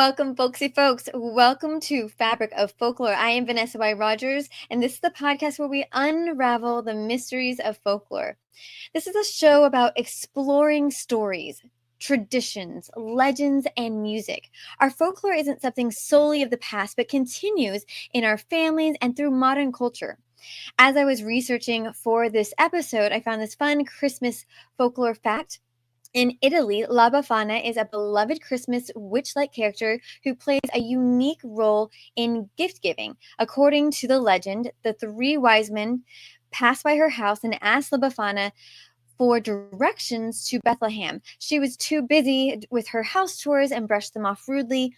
Welcome, folksy folks. Welcome to Fabric of Folklore. I am Vanessa Y. Rogers, and this is the podcast where we unravel the mysteries of folklore. This is a show about exploring stories, traditions, legends, and music. Our folklore isn't something solely of the past, but continues in our families and through modern culture. As I was researching for this episode, I found this fun Christmas folklore fact. In Italy, La Befana is a beloved Christmas witch-like character who plays a unique role in gift-giving. According to the legend, the three wise men passed by her house and asked La Befana for directions to Bethlehem. She was too busy with her house chores and brushed them off rudely,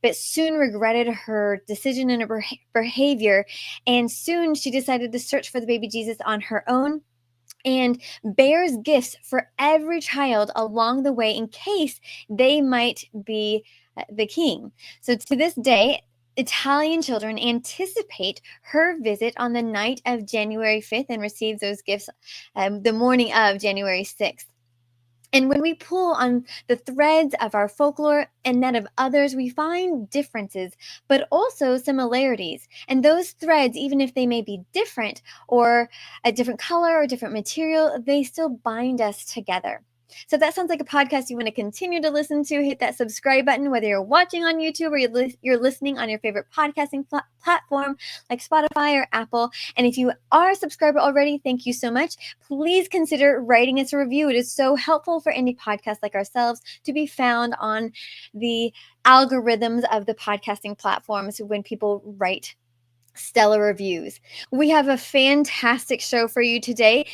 but soon regretted her decision and her behavior, and soon she decided to search for the baby Jesus on her own and bears gifts for every child along the way in case they might be the king. So to this day, Italian children anticipate her visit on the night of January 5th and receive those gifts the morning of January 6th. And when we pull on the threads of our folklore and that of others, we find differences, but also similarities. And those threads, even if they may be different or a different color or different material, they still bind us together. So if that sounds like a podcast you want to continue to listen to, hit that subscribe button, whether you're watching on YouTube or you're listening on your favorite podcasting platform like Spotify or Apple. And if you are a subscriber already, thank you so much. Please consider writing us a review. It is so helpful for indie podcasts like ourselves to be found on the algorithms of the podcasting platforms when people write stellar reviews. We have a fantastic show for you today.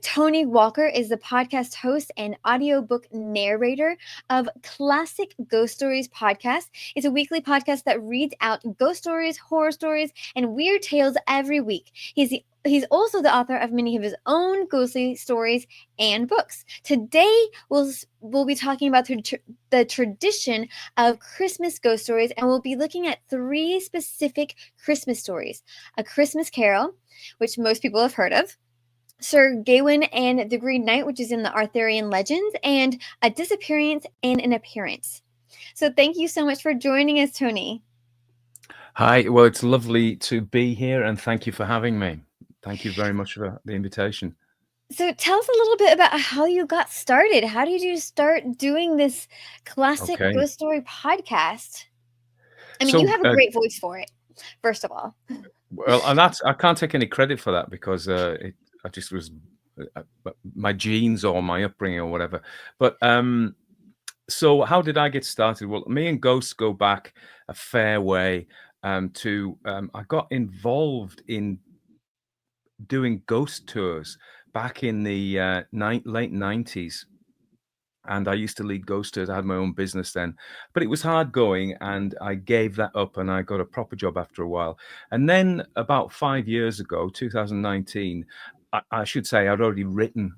Tony Walker is the podcast host and audiobook narrator of Classic Ghost Stories podcast. It's a weekly podcast that reads out ghost stories, horror stories, and weird tales every week. He's also the author of many of his own ghostly stories and books. Today, we'll be talking about the tradition of Christmas ghost stories, and we'll be looking at three specific Christmas stories. A Christmas Carol, which most people have heard of, Sir Gawain and the Green Knight, which is in the Arthurian legends, and A Disappearance and an Appearance. So thank you so much for joining us, Tony. Hi, well, it's lovely to be here, and thank you for having me. Thank you very much for the invitation. So tell us a little bit about how you got started. How did you start doing this classic ghost story podcast? I mean, you have a great voice for it, first of all. Well, and I can't take any credit for that because I just was my genes or my upbringing or whatever. But so how did I get started? Well, me and ghosts go back a fair way. I got involved in doing ghost tours back in the late 90s. And I used to lead ghost tours. I had my own business then, but it was hard going, and I gave that up, and I got a proper job after a while. And then about 5 years ago, 2019, I should say I'd already written.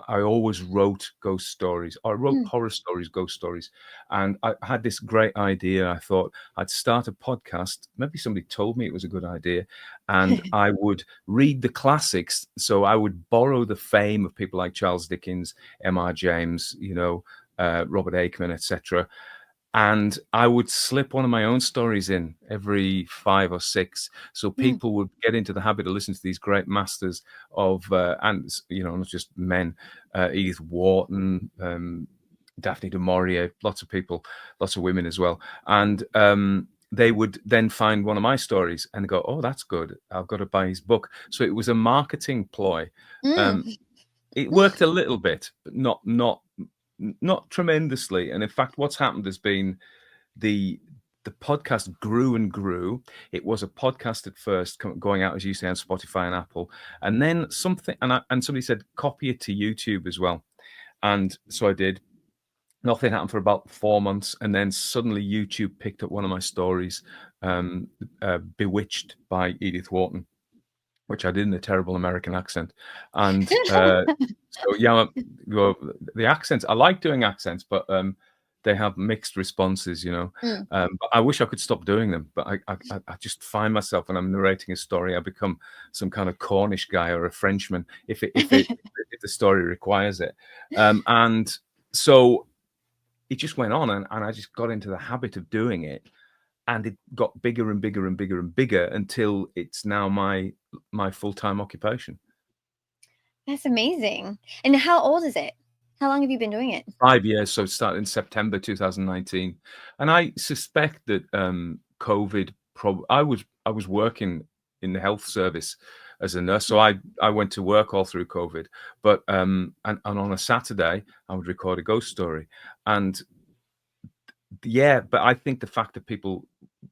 I always wrote ghost stories. I wrote horror stories, ghost stories, and I had this great idea. I thought I'd start a podcast. Maybe somebody told me it was a good idea, and I would read the classics. So I would borrow the fame of people like Charles Dickens, M.R. James, Robert Aikman, etc. And I would slip one of my own stories in every 5 or 6, so people would get into the habit of listening to these great masters of, and not just men, Edith Wharton, Daphne du Maurier, lots of people, lots of women as well, and they would then find one of my stories and go, "Oh, that's good. I've got to buy his book." So it was a marketing ploy. It worked a little bit, but not tremendously. And in fact, what's happened has been the podcast grew and grew. It was a podcast at first, going out, as you say, on Spotify and Apple, and then something, and somebody said copy it to YouTube as well, and so I did. Nothing happened for about 4 months, and then suddenly YouTube picked up one of my stories, Bewitched by Edith Wharton, which I did in a terrible American accent. And so, yeah, well, the accents, I like doing accents, but they have mixed responses, But I wish I could stop doing them. But I just find myself, when I'm narrating a story, I become some kind of Cornish guy or a Frenchman if the story requires it. And so it just went on, and I just got into the habit of doing it, and it got bigger and bigger and bigger and bigger until it's now my full-time occupation. That's amazing. And how old is it? How long have you been doing it? 5 years, so it started in September 2019, and I suspect that COVID. I was working in the health service as a nurse, so I went to work all through COVID. But and on a Saturday, I would record a ghost story, and yeah, but I think the fact that people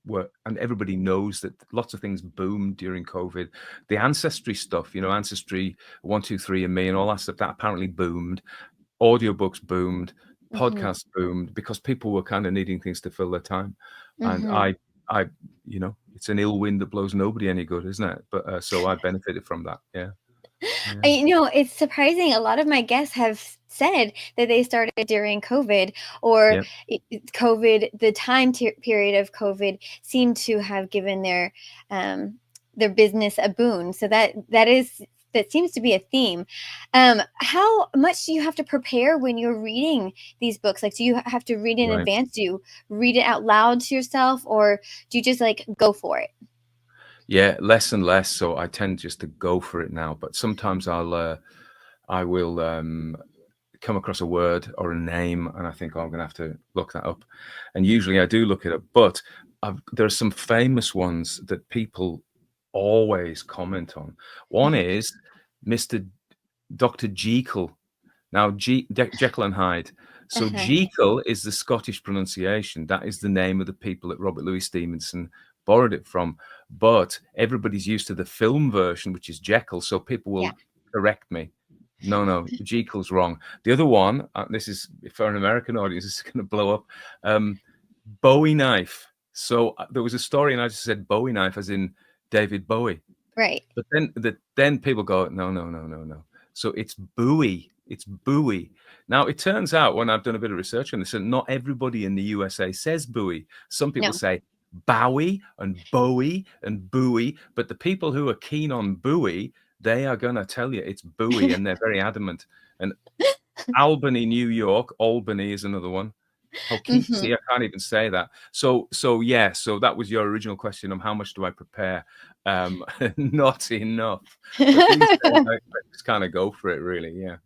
were, and everybody knows that lots of things boomed during COVID. The ancestry stuff, Ancestry 123 and Me and all that stuff, that apparently boomed. Audiobooks boomed, Mm-hmm. podcasts boomed because people were kind of needing things to fill their time. And Mm-hmm. I, it's an ill wind that blows nobody any good, isn't it? But so I benefited from that. Yeah. Yeah. It's surprising. A lot of my guests have said that they started during COVID, or Yeah. COVID, the time period of COVID seemed to have given their business a boon. So that seems to be a theme. How much do you have to prepare when you're reading these books? Like, do you have to read in Right. advance? Do you read it out loud to yourself, or do you just like go for it? Yeah, less and less. So I tend just to go for it now. But sometimes I will come across a word or a name, and I think, oh, I'm going to have to look that up. And usually I do look it up. But there are some famous ones that people always comment on. One is Mr. Dr. Jekyll. Now, Jekyll and Hyde. So Uh-huh. Jekyll is the Scottish pronunciation. That is the name of the people that Robert Louis Stevenson borrowed it from. But everybody's used to the film version, which is Jekyll. So people Yeah. will correct me. No, Jekyll's wrong. The other one, this is for an American audience, this is going to blow up. Bowie knife. So there was a story, and I just said Bowie knife, as in David Bowie. Right. But then people go, no. So it's Bowie. It's Bowie. Now, it turns out, when I've done a bit of research on this, that not everybody in the USA says Bowie. Some people No. say Bowie and Bowie and Bowie. But the people who are keen on Bowie, they are going to tell you it's Bowie, and they're very adamant. And Albany, New York, Albany is another one. Hmm. See, I can't even say that. So yeah. So that was your original question on how much do I prepare? Not enough. But these days, I just kind of go for it, really. Yeah,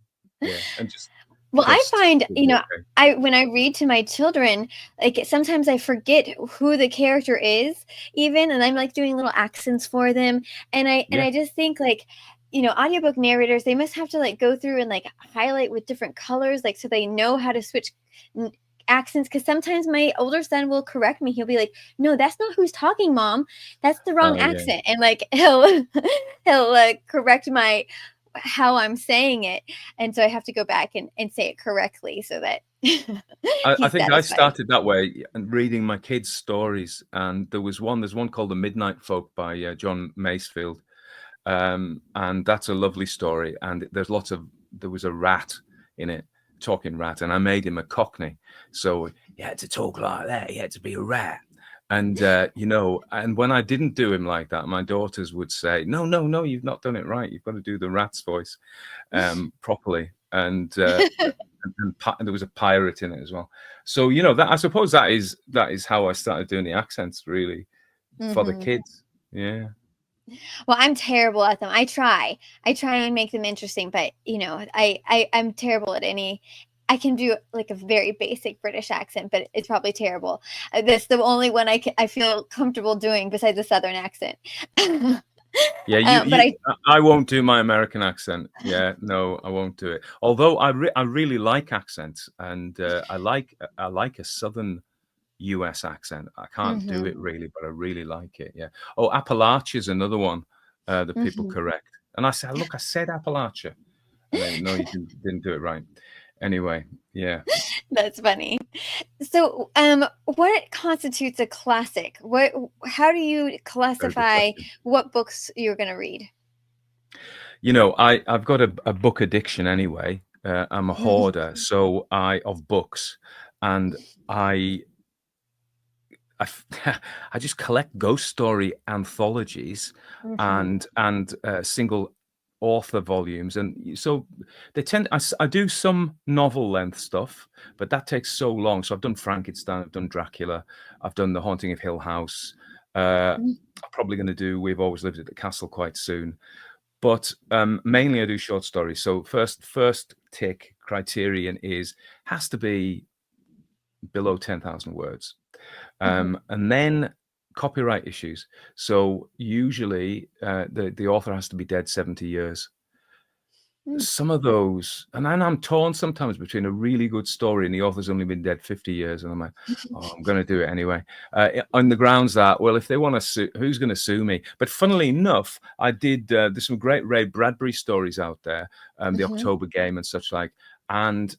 and just Well, I trust. find, It'll be okay. I when I read to my children, like sometimes I forget who the character is, even, and I'm like doing little accents for them, and Yeah. I just think like, audiobook narrators, they must have to like go through and like highlight with different colors, like so they know how to switch n- accents. Because sometimes my older son will correct me. He'll be like, "No, that's not who's talking, Mom. That's the wrong Oh yeah. accent," and like he'll correct my how I'm saying it, and so I have to go back and say it correctly so that I he's think I satisfied. started that way and reading my kids' stories, and there's one called The Midnight Folk by John Masefield, and that's a lovely story. And there was a rat in it, talking rat, and I made him a Cockney, so he had to talk like that. He had to be a rat, and and when I didn't do him like that, my daughters would say, "No, you've not done it right. You've got to do the rat's voice properly." And there was a pirate in it as well. So that, I suppose, that is how I started doing the accents, really, for the Hmm. kids. Yeah. Well, I'm terrible at them. I try and make them interesting, but I'm terrible at any. I can do like a very basic British accent, but it's probably terrible. That's the only one I feel comfortable doing besides a Southern accent. Yeah, But I won't do my American accent. Yeah, no, I won't do it. Although I really like accents, and I like a Southern US accent. I can't do hmm it really, but I really like it. Yeah. Oh, Appalachia's another one that people hmm correct, and I said, look, I said Appalachia, and then no, you didn't do it right. Anyway, yeah, That's funny. So, what constitutes a classic? How do you very good classify question. what books you're going to read? I've got a book addiction anyway. I'm a hoarder, so of books, and I I, I just collect ghost story anthologies Hmm. and single. author volumes, and so they tend. I do some novel length stuff, but that takes so long. So I've done Frankenstein, I've done Dracula, I've done The Haunting of Hill House. Mm. I'm probably going to do We've Always Lived at the Castle quite soon, but mainly I do short stories. So first tick criterion has to be below 10,000 words. Mhm. And then copyright issues. So usually the author has to be dead 70 years. Mm. Some of those, and then I'm torn sometimes between a really good story and the author's only been dead 50 years, and I'm like, oh, I'm going to do it anyway. On the grounds that, well, if they want to sue, who's going to sue me? But funnily enough, I did, there's some great Ray Bradbury stories out there, The Mhm. October Game and such like, and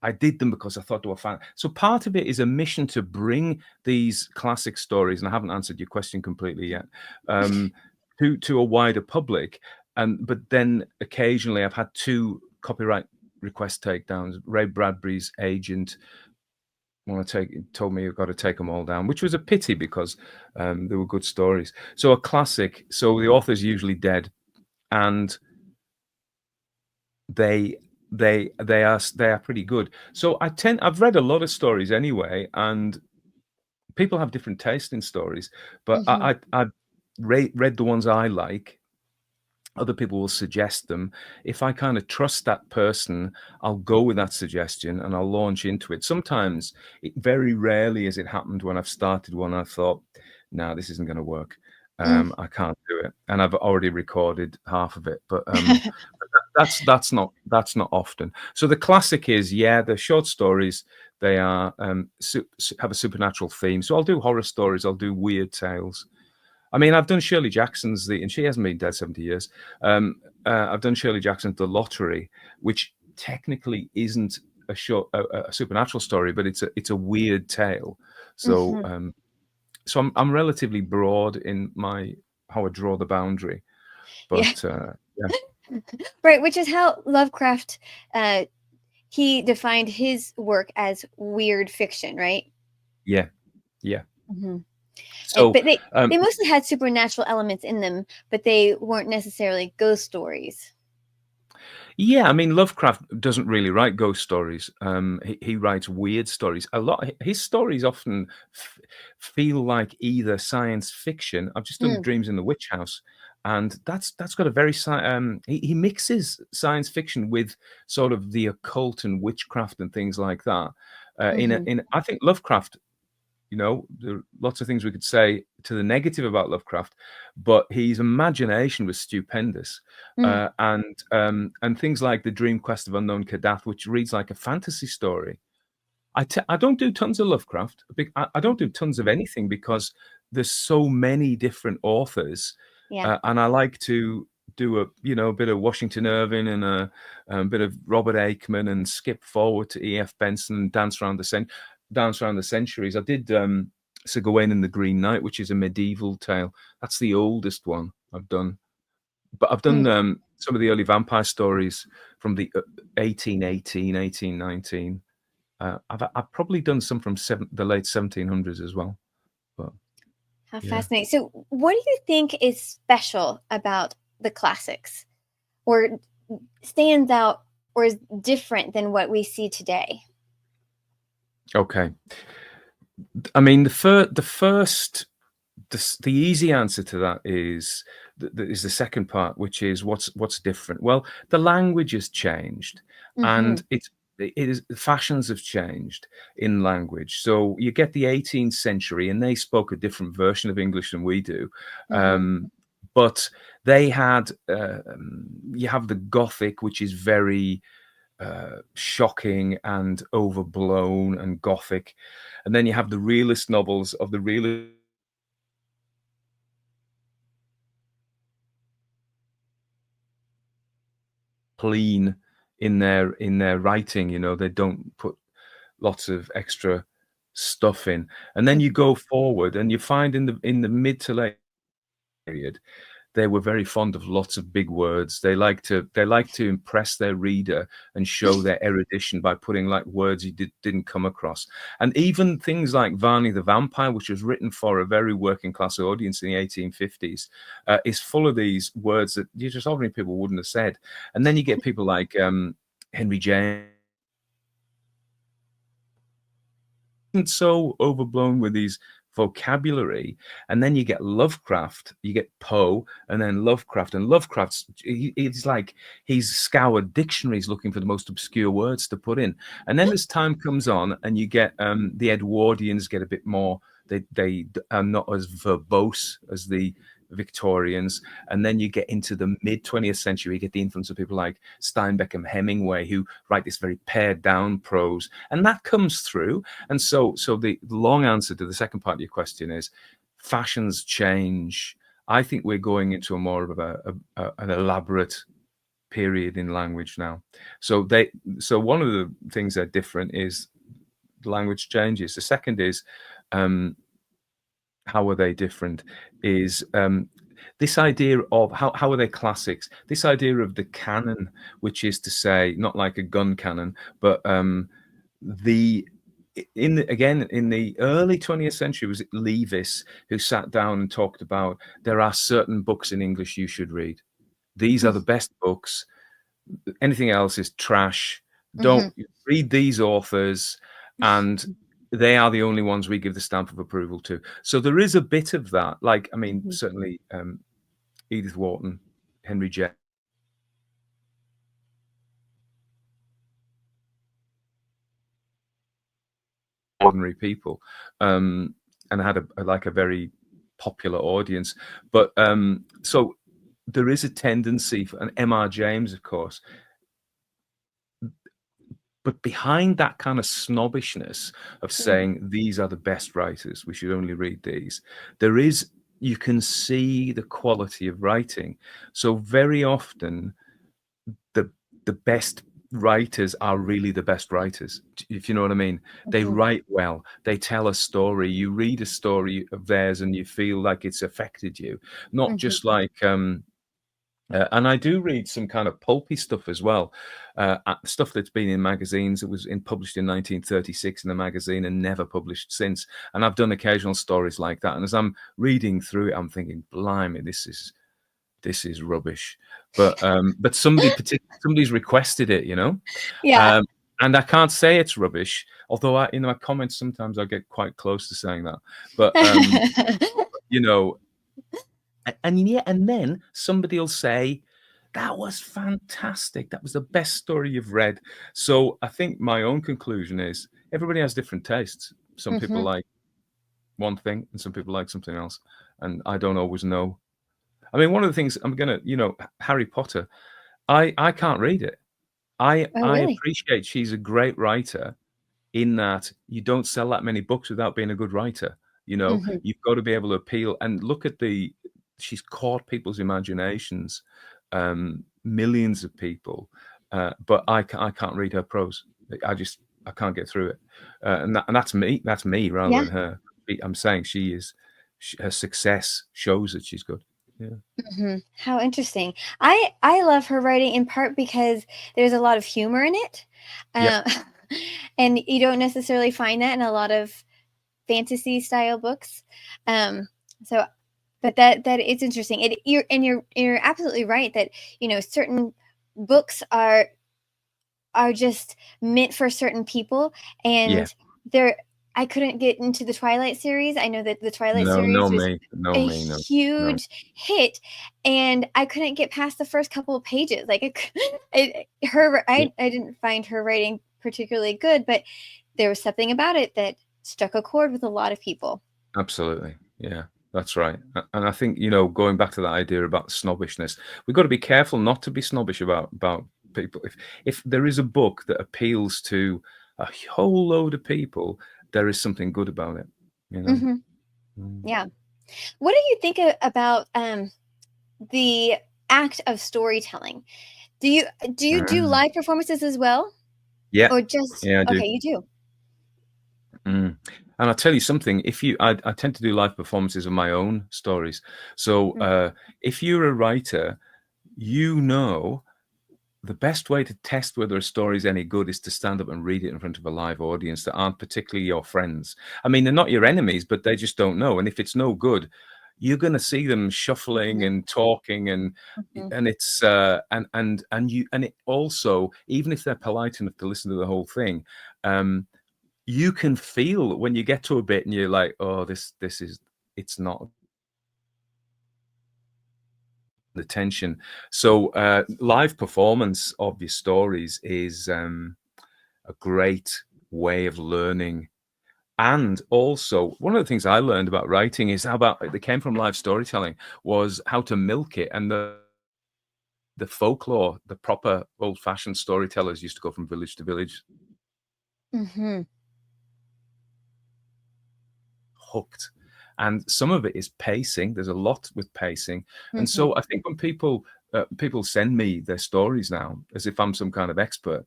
I did them because I thought they were fun. So part of it is a mission to bring these classic stories, and I haven't answered your question completely yet, to a wider public. But then occasionally I've had 2 copyright request takedowns. Ray Bradbury's agent told me you've got to take them all down, which was a pity because they were good stories. So a classic. So the author's usually dead, and they they are pretty good. So I've read a lot of stories anyway, and people have different taste in stories, but Mhm. I've read the ones I like. Other people will suggest them. If I kind of trust that person, I'll go with that suggestion and I'll launch into it. Sometimes, very rarely has it happened when I've started one, I thought, no, this isn't going to work. Mm. I can't do it, and I've already recorded half of it. But that's not often. So the classic is, yeah, the short stories. They are have a supernatural theme. So I'll do horror stories. I'll do weird tales. I mean, I've done Shirley Jackson's and she hasn't been dead 70 years. I've done Shirley Jackson's The Lottery, which technically isn't a supernatural story, but it's a weird tale. So Mhm. I'm relatively broad in my how I draw the boundary. Yeah. But yeah, Right, which is how Lovecraft uh he defined his work as weird fiction, right? yeah, yeah. Mhm. So But they um, they mostly had supernatural elements in them, but they weren't necessarily ghost stories. Yeah, I mean, Lovecraft doesn't really write ghost stories. He writes weird stories. A lot his stories often feel like either science fiction. I've just done Mm. Dreams in the Witch House, and that's got a very he mixes science fiction with sort of the occult and witchcraft and things like that. Mhm. I think Lovecraft, there are lots of things we could say to the negative about Lovecraft, but his imagination was stupendous, Mm. and things like the Dream Quest of Unknown Kadath, which reads like a fantasy story. I don't do tons of Lovecraft. I don't do Mhm. tons of anything because there's so many different authors, Yeah. and I like to do a bit of Washington Irving and a bit of Robert Aikman and skip forward to E.F. Benson and dance around the centuries. I did Sir Gawain and the Green Knight, which is a medieval tale. That's the oldest one I've done. But I've done Mm. some of the early vampire stories from the 1818, 1819. I've probably done some from the late 1700s as well. But How yeah. fascinating. So, what do you think is special about the classics, or stands out, or is different than what we see today? Okay. I mean, the easy answer to that is the second part, which is what's different. Well, the language has changed, Mhm. and it is fashions have changed in language. So you get the 18th century, and they spoke a different version of English than we do, Mhm. but they had you have the Gothic, which is very shocking and overblown and gothic, and then you have the realist novels of the realist clean in their writing. They don't put lots of extra stuff in. And then you Mhm. go forward and you find in the mid to late period, they were very fond of lots of big words. They like to impress their reader and show their erudition by putting like words you didn't come across. And even things like Varney the Vampire, which was written for a very working class audience in the 1850s, is full of these words that just ordinary people wouldn't have said. And then you get people like Henry James, so overblown with these vocabulary. And then you get Lovecraft, you get Poe, and then Lovecraft. And it's like he's scoured dictionaries looking for the most obscure words to put in. And then as time comes on, and you get the Edwardians get a bit more, they are not as verbose as the Victorians. And then you get into the mid 20th century, you get the influence of people like Steinbeck and Hemingway, who write this very pared down prose, and that comes through. And so the long answer to the second part of your question is fashions change. I think we're going into a more of an elaborate period in language now. So one of the things that are different is language changes. The second is how are they different is this idea of how are they classics, this idea of the canon, which is to say not like a gun cannon, but in the early 20th century, was it Leavis who sat down and talked about there are certain books in English you should read. These are the best books. Anything else is trash. Don't read these authors, and they are the only ones we give the stamp of approval to. So there is a bit of that. Like, I mean, certainly Edith Wharton, Henry James, ordinary people, and had a very popular audience. But so there is a tendency for an M.R. James, of course. But behind that kind of snobbishness of saying these are the best writers, we should only read these, you can see the quality of writing. So very often the best writers are really the best writers, if you know what I mean. They write well, they tell a story. You read a story of theirs and you feel like it's affected you, not just like and I do read some kind of pulpy stuff as well, stuff that's been in magazines. It was published in 1936 in a magazine and never published since. And I've done occasional stories like that. And as I'm reading through it, I'm thinking, blimey, this is rubbish. But somebody's requested it, you know. Yeah. And I can't say it's rubbish, although in my comments sometimes I get quite close to saying that. But you know. And then somebody will say, that was fantastic. That was the best story you've read. So I think my own conclusion is everybody has different tastes. Some people like one thing and some people like something else. And I don't always know. I mean, one of the things Harry Potter, I can't read it. I really? appreciate she's a great writer in that you don't sell that many books without being a good writer. You've got to be able to appeal and look at she's caught people's imaginations, millions of people, but I can't read her prose. I can't get through it, and that's me. That's me rather than her. I'm saying her success shows that she's good. Yeah. How interesting. I love her writing in part because there's a lot of humor in it, Yep. and you don't necessarily find that in a lot of fantasy style books. So but that it's interesting. You're absolutely right that certain books are just meant for certain people, Yeah. and I couldn't get into the Twilight series. I know that the Twilight No, series no, was me, no, a me, no, no. huge hit, and I couldn't get past the first couple of pages. Like I didn't find her writing particularly good, but there was something about it that struck a chord with a lot of people. Absolutely. Yeah, that's right. And I think, going back to that idea about snobbishness, we've got to be careful not to be snobbish about people. If there is a book that appeals to a whole load of people, there is something good about it, Yeah. What do you think about the act of storytelling? Do you do Mm. live performances as well, Yeah. or just Yeah, I do. okay? You do. Mm. And I'll tell you something, I tend to do live performances of my own stories. So if you're a writer, you know the best way to test whether a story is any good is to stand up and read it in front of a live audience that aren't particularly your friends. I mean, they're not your enemies, but they just don't know. And if it's no good, you're going to see them shuffling and talking, and it's and it also, even if they're polite enough to listen to the whole thing, you can feel when you get to a bit and you're like, oh, this is, it's not the tension. So live performance of your stories is a great way of learning. And also, one of the things I learned about writing is how about it came from live storytelling was how to milk it. And the folklore, the proper old-fashioned storytellers used to go from village to village, hooked. And some of it is pacing. There's a lot with pacing. And so I think when people send me their stories now, as if I'm some kind of expert,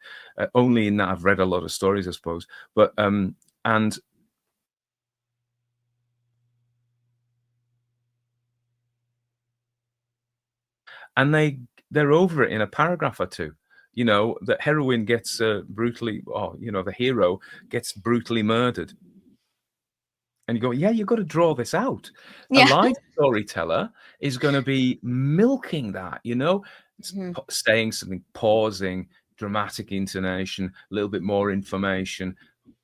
only in that I've read a lot of stories, I suppose. But and they're over it in a paragraph or two. You know, the heroine gets brutally, or you know, the hero gets brutally murdered. And you go, yeah, you've got to draw this out. A Yeah. live storyteller is going to be milking that, you know, saying something, pausing, dramatic intonation, a little bit more information,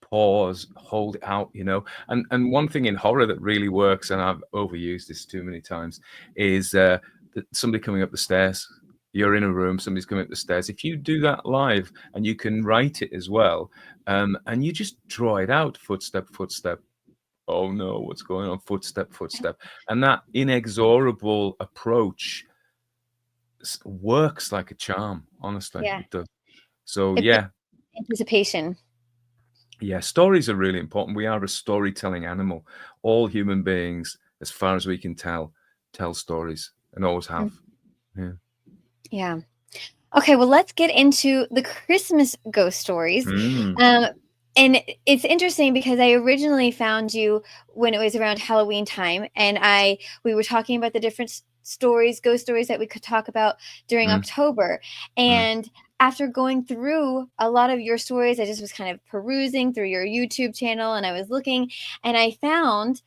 pause, hold it out, you know. And one thing in horror that really works, and I've overused this too many times, is somebody coming up the stairs. You're in a room, somebody's coming up the stairs. If you do that live and you can write it as well, and you just draw it out, footstep, footstep, oh no, what's going on? Footstep, footstep. And that inexorable approach works like a charm, honestly. Yeah. It does. So, It builds yeah. anticipation. Yeah, stories are really important. We are a storytelling animal. All human beings, as far as we can tell stories and always have. Yeah. Yeah. Okay, well, let's get into the Christmas ghost stories. Mm, And it's interesting because I originally found you when it was around Halloween time, and we were talking about the different stories, ghost stories that we could talk about during mm, October. mm, And after going through a lot of your stories, I just was kind of perusing through your YouTube channel, and I was looking, and I found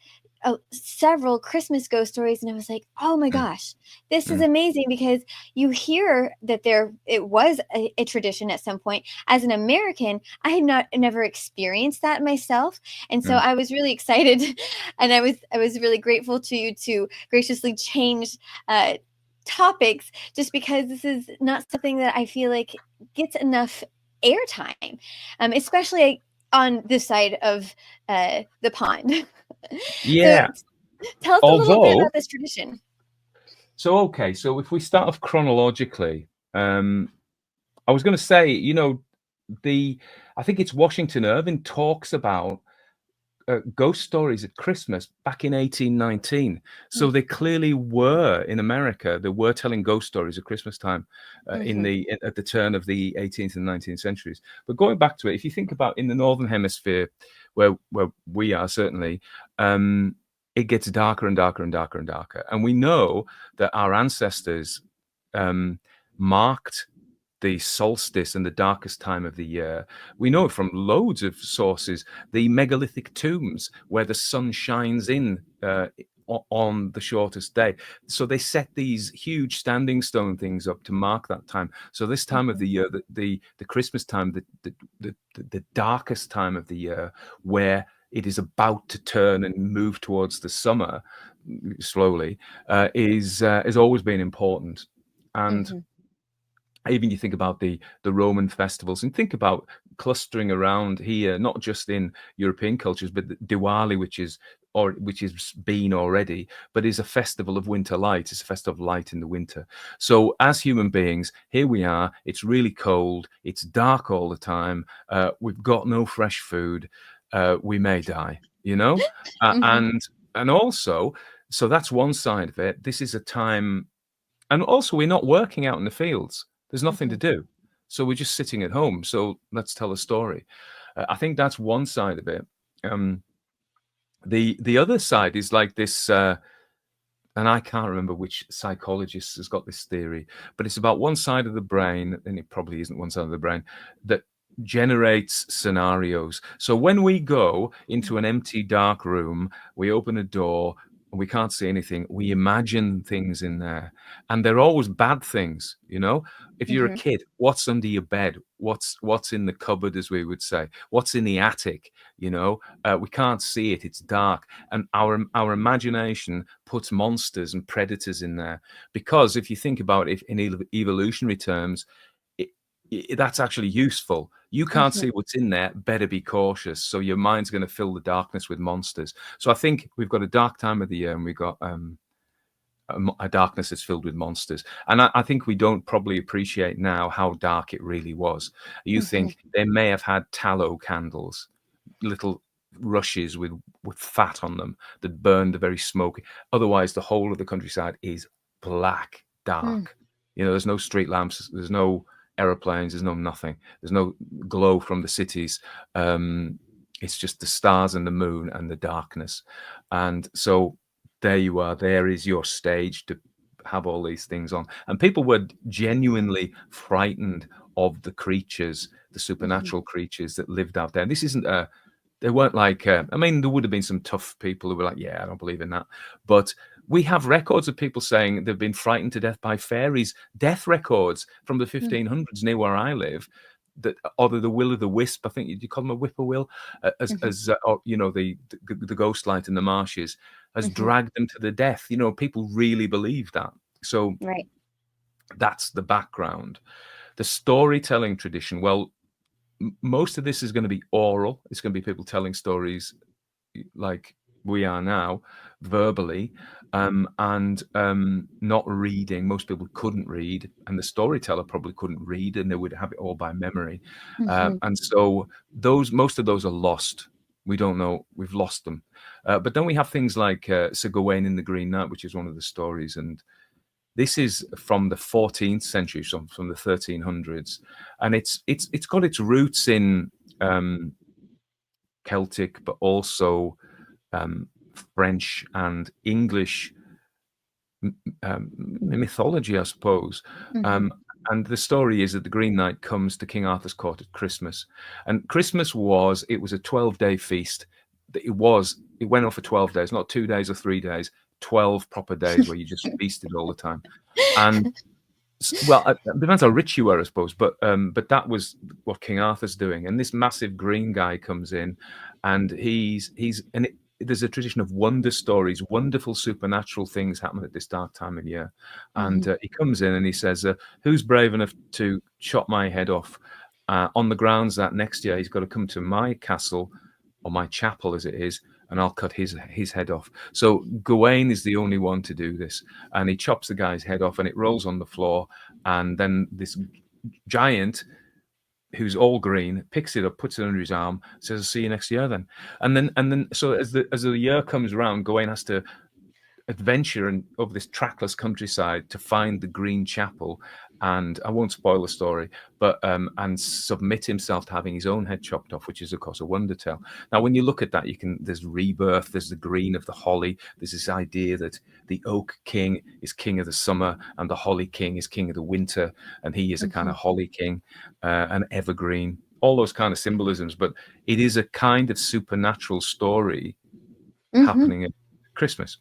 several Christmas ghost stories, and I was like, oh my mm, gosh, this is mm. amazing, because you hear that it was a tradition at some point. As an American, I had never experienced that myself, and so Mm. I was really excited, and I was really grateful to you to graciously change topics, just because this is not something that I feel like gets enough airtime, especially on this side of the pond. So Yeah. tell us a little bit Although, about this tradition. okay, so if we start off chronologically, I was going to say, you know, I think it's Washington Irving talks about ghost stories at Christmas back in 1819. So they clearly were in America. They were telling ghost stories at Christmas time at the turn of the 18th and 19th centuries. But going back to it, if you think about in the northern hemisphere, where we are certainly, it gets darker and darker and darker and darker, and we know that our ancestors marked the solstice and the darkest time of the year. We know it from loads of sources. The megalithic tombs where the sun shines in on the shortest day. So they set these huge standing stone things up to mark that time. So this time of the year, the Christmas time, the darkest time of the year, where it is about to turn and move towards the summer slowly, is has always been important. And even you think about the Roman festivals, and think about clustering around here, not just in European cultures, but Diwali, which is been already, but is a festival of winter light. It's a festival of light in the winter. So as human beings, here we are. It's really cold. It's dark all the time. We've got no fresh food. We may die. You know, and also, so that's one side of it. This is a time, and also we're not working out in the fields. There's nothing to do. So we're just sitting at home. So let's tell a story. I think that's one side of it. The other side is like this, and I can't remember which psychologist has got this theory, but it's about one side of the brain, and it probably isn't one side of the brain, that generates scenarios. So when we go into an empty, dark room, we open a door, and we can't see anything, we imagine things in there. And they're always bad things, you know? If you're a Mhm. kid, what's under your bed? What's in the cupboard, as we would say? What's in the attic? You know, we can't see it; it's dark, and our imagination puts monsters and predators in there. Because if you think about it in evolutionary terms, it, that's actually useful. You can't Mhm. see what's in there, better be cautious. So your mind's going to fill the darkness with monsters. So I think we've got a dark time of the year, and we've got a darkness that's filled with monsters. And I think we don't probably appreciate now how dark it really was. You Mhm. think they may have had tallow candles, little rushes with fat on them that burned very smoky. Otherwise, the whole of the countryside is black, Mm. dark. You know, there's no street lamps, there's no aeroplanes, there's no nothing, there's no glow from the cities. It's just the stars and the moon and the darkness. And so there you are. There is your stage to have all these things on. And people were genuinely frightened of the creatures, the Mhm. supernatural creatures that lived out there. This isn't a they weren't like, I mean, there would have been some tough people who were like, yeah, I don't believe in that. But we have records of people saying they've been frightened to death by fairies, death records from the Mm. 1500s near where I live. That, or the will o' the wisp, I think you call them a whippoorwill, Mhm. or, you know, the ghost light in the marshes has Mhm. dragged them to the death. You know, people really believe that. So Right. that's the background. The storytelling tradition, well, most of this is going to be oral. It's going to be people telling stories like we are now, verbally, and not reading. Most people couldn't read, and the storyteller probably couldn't read, and they would have it all by memory. Mhm. And so most of those are lost. We don't know. We've lost them. But then we have things like Sir Gawain in the Green Knight, which is one of the stories, and this is from the 14th century, from the 1300s, and it's got its roots in um, Celtic, but also um, French and English mythology, I suppose. Mhm. Um, and the story is that the Green Knight comes to King Arthur's court at Christmas, and Christmas was a 12-day feast. It went on for 12 days, not 2 days or 3 days, 12 proper days where you just feasted all the time. And well, it depends how rich you were, I suppose, but that was what King Arthur's doing. And this massive green guy comes in, and there's a tradition of wonder stories, wonderful supernatural things happen at this dark time of year. And Mhm. he comes in and he says, "Who's brave enough to chop my head off?" On the grounds that next year he's got to come to my castle or my chapel, as it is, and I'll cut his head off. So Gawain is the only one to do this, and he chops the guy's head off, and it rolls on the floor. And then this giant, who's all green, picks it up, puts it under his arm, says, "I'll see you next year then." And then, so as the year comes around, Gawain has to adventure over this trackless countryside to find the Green Chapel, and I won't spoil the story, but and submit himself to having his own head chopped off, which is of course a wonder tale. Now, when you look at that, there's rebirth, there's the green of the holly, there's this idea that the Oak King is king of the summer, and the Holly King is king of the winter, and he is a kind Mhm. of Holly King, an evergreen, all those kind of symbolisms. But it is a kind of supernatural story Mhm. happening at Christmas.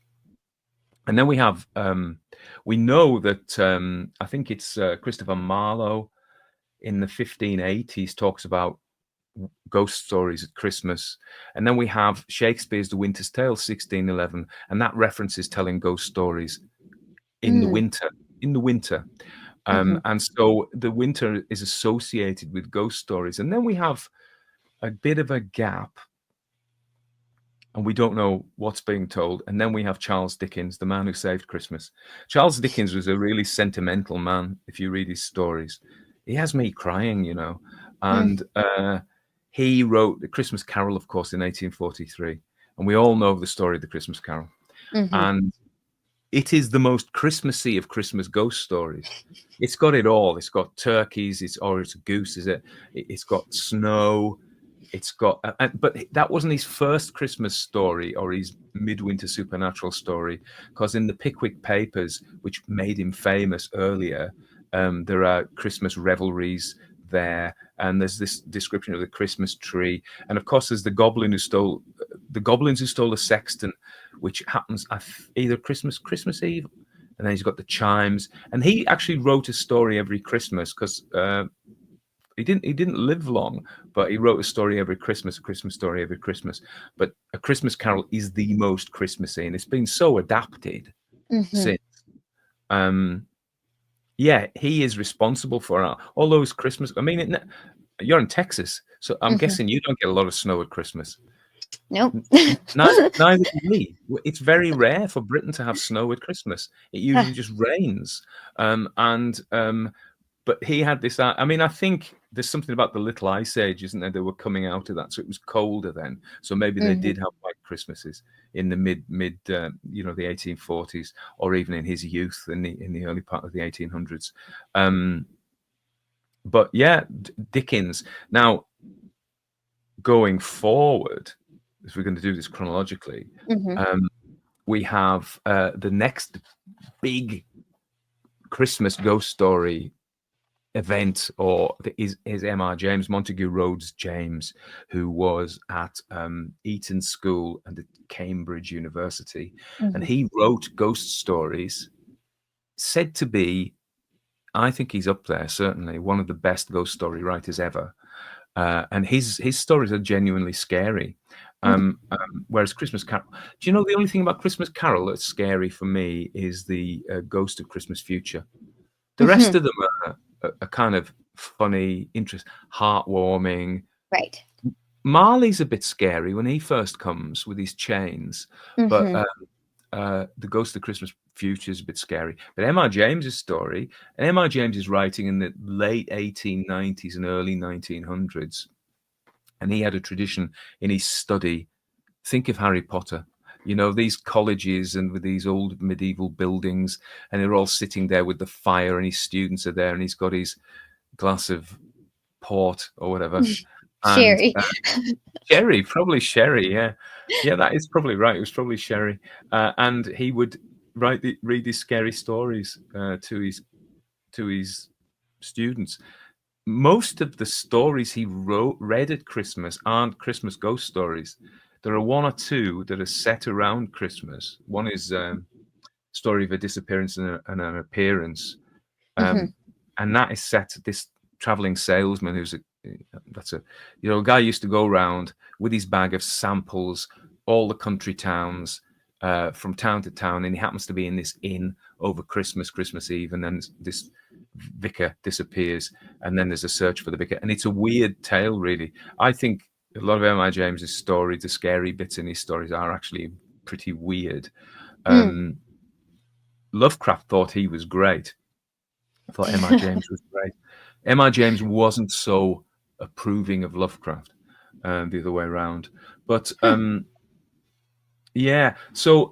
And then we know that I think it's Christopher Marlowe in the 1580s talks about ghost stories at Christmas. And then we have Shakespeare's The Winter's Tale, 1611, and that references telling ghost stories in the Mm. winter. In the winter. Mhm. And so the winter is associated with ghost stories. And then we have a bit of a gap, and we don't know what's being told. And then we have Charles Dickens, the man who saved Christmas. Charles Dickens was a really sentimental man. If you read his stories, he has me crying, you know. Mm. And he wrote the Christmas Carol, of course, in 1843, and we all know the story of the Christmas Carol. Mhm. And it is the most Christmassy of Christmas ghost stories. It's got it all. It's got turkeys. It's a goose, is it? It's got snow. It's got, but that wasn't his first Christmas story or his midwinter supernatural story, because in the Pickwick Papers, which made him famous earlier, there are Christmas revelries there, and there's this description of the Christmas tree, and of course there's the goblins who stole the sexton, which happens at either Christmas Eve, and then he's got the chimes, and he actually wrote a story every Christmas because he didn't live long, but he wrote a story every Christmas, a Christmas story every Christmas. But A Christmas Carol is the most Christmassy, and it's been so adapted since. Yeah, he is responsible for all those Christmas. I mean, you're in Texas, so I'm guessing you don't get a lot of snow at Christmas. Nope. Neither do we. It's very rare for Britain to have snow at Christmas. It usually just rains. But he had this. I mean, I think there's something about the Little Ice Age, isn't there? They were coming out of that, so it was colder then. So maybe they did have white Christmases in the mid, the 1840s, or even in his youth in the early part of the 1800s. But yeah, Dickens. Now, going forward, if we're going to do this chronologically, we have the next big Christmas ghost story event, or is M.R. James, Montague Rhodes James, who was at Eton School and at Cambridge University, and he wrote ghost stories, said to be, I think he's up there, certainly one of the best ghost story writers ever. And his stories are genuinely scary. Whereas Christmas Carol, do you know the only thing about Christmas Carol that's scary for me is the Ghost of Christmas Future. The rest of them are kind of funny, heartwarming. Right. Marley's a bit scary when he first comes with his chains, but the Ghost of Christmas Future is a bit scary. But M.R. James's story, and M.R. James is writing in the late 1890s and early 1900s, and he had a tradition in his study. Think of Harry Potter. You know, these colleges and with these old medieval buildings, and they're all sitting there with the fire, and his students are there, and he's got his glass of port or whatever. Sherry. Sherry, probably sherry, yeah. Yeah, that is probably right. It was probably sherry. And he would read these scary stories to his students. Most of the stories he read at Christmas aren't Christmas ghost stories. There are one or two that are set around Christmas. One is story of a disappearance and an appearance, and that is set. This traveling salesman a guy used to go around with his bag of samples, all the country towns, from town to town, and he happens to be in this inn over Christmas Eve, and then this vicar disappears, and then there's a search for the vicar, and it's a weird tale, really. I think a lot of M.I. James's stories, the scary bits in his stories, are actually pretty weird. Lovecraft thought he was great. I thought M.I. James was great. M.I. James wasn't so approving of Lovecraft, the other way around. But yeah,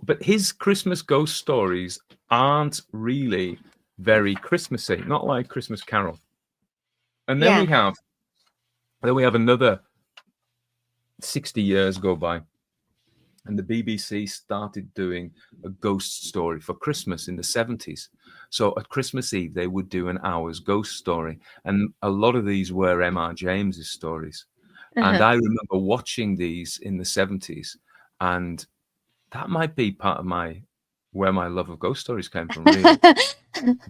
but his Christmas ghost stories aren't really very Christmassy, not like Christmas Carol. And then we have another 60 years go by, and the BBC started doing a ghost story for Christmas in the 70s. So at Christmas Eve, they would do an hour's ghost story, and a lot of these were M.R. James's stories. And I remember watching these in the 70s, and that might be part of where my love of ghost stories came from, really.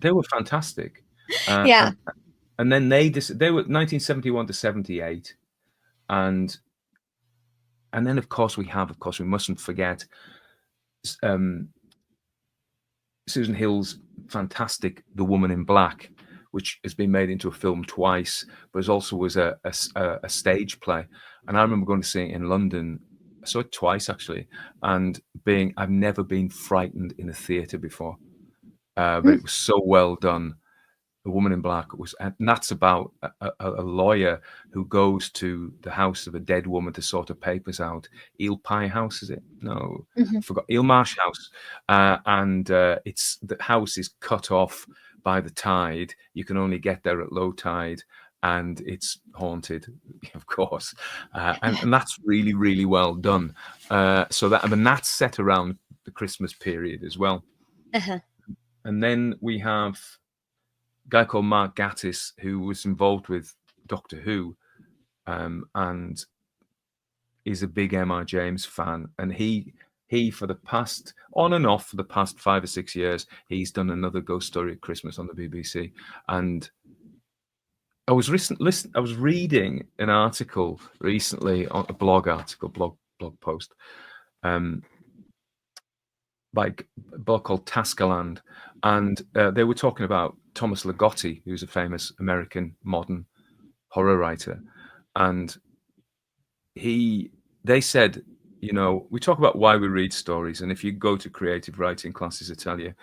They were fantastic. Yeah. And then they were 1971 to 78, and then of course we mustn't forget Susan Hill's fantastic The Woman in Black, which has been made into a film twice, but also was a stage play. And I remember going to see it in London. I saw it twice, actually, and I've never been frightened in a theatre before, but it was so well done. The Woman in Black and that's about a lawyer who goes to the house of a dead woman to sort her papers out. Eel Pie House, is it? No, I forgot. Eel Marsh House, and it's the house is cut off by the tide. You can only get there at low tide, and it's haunted, of course, and that's really, really well done. So that, I mean, that's set around the Christmas period as well. Uh-huh. And then we have a guy called Mark Gatiss, who was involved with Doctor Who, and is a big M.R. James fan, and he for the past, on and off for the past 5 or 6 years, he's done another ghost story at Christmas on the BBC. And I was reading an article recently, on a blog post, by a blog called Taskerland, and they were talking about Thomas Ligotti, who's a famous American modern horror writer, and they said, we talk about why we read stories, and if you go to creative writing classes, they tell you,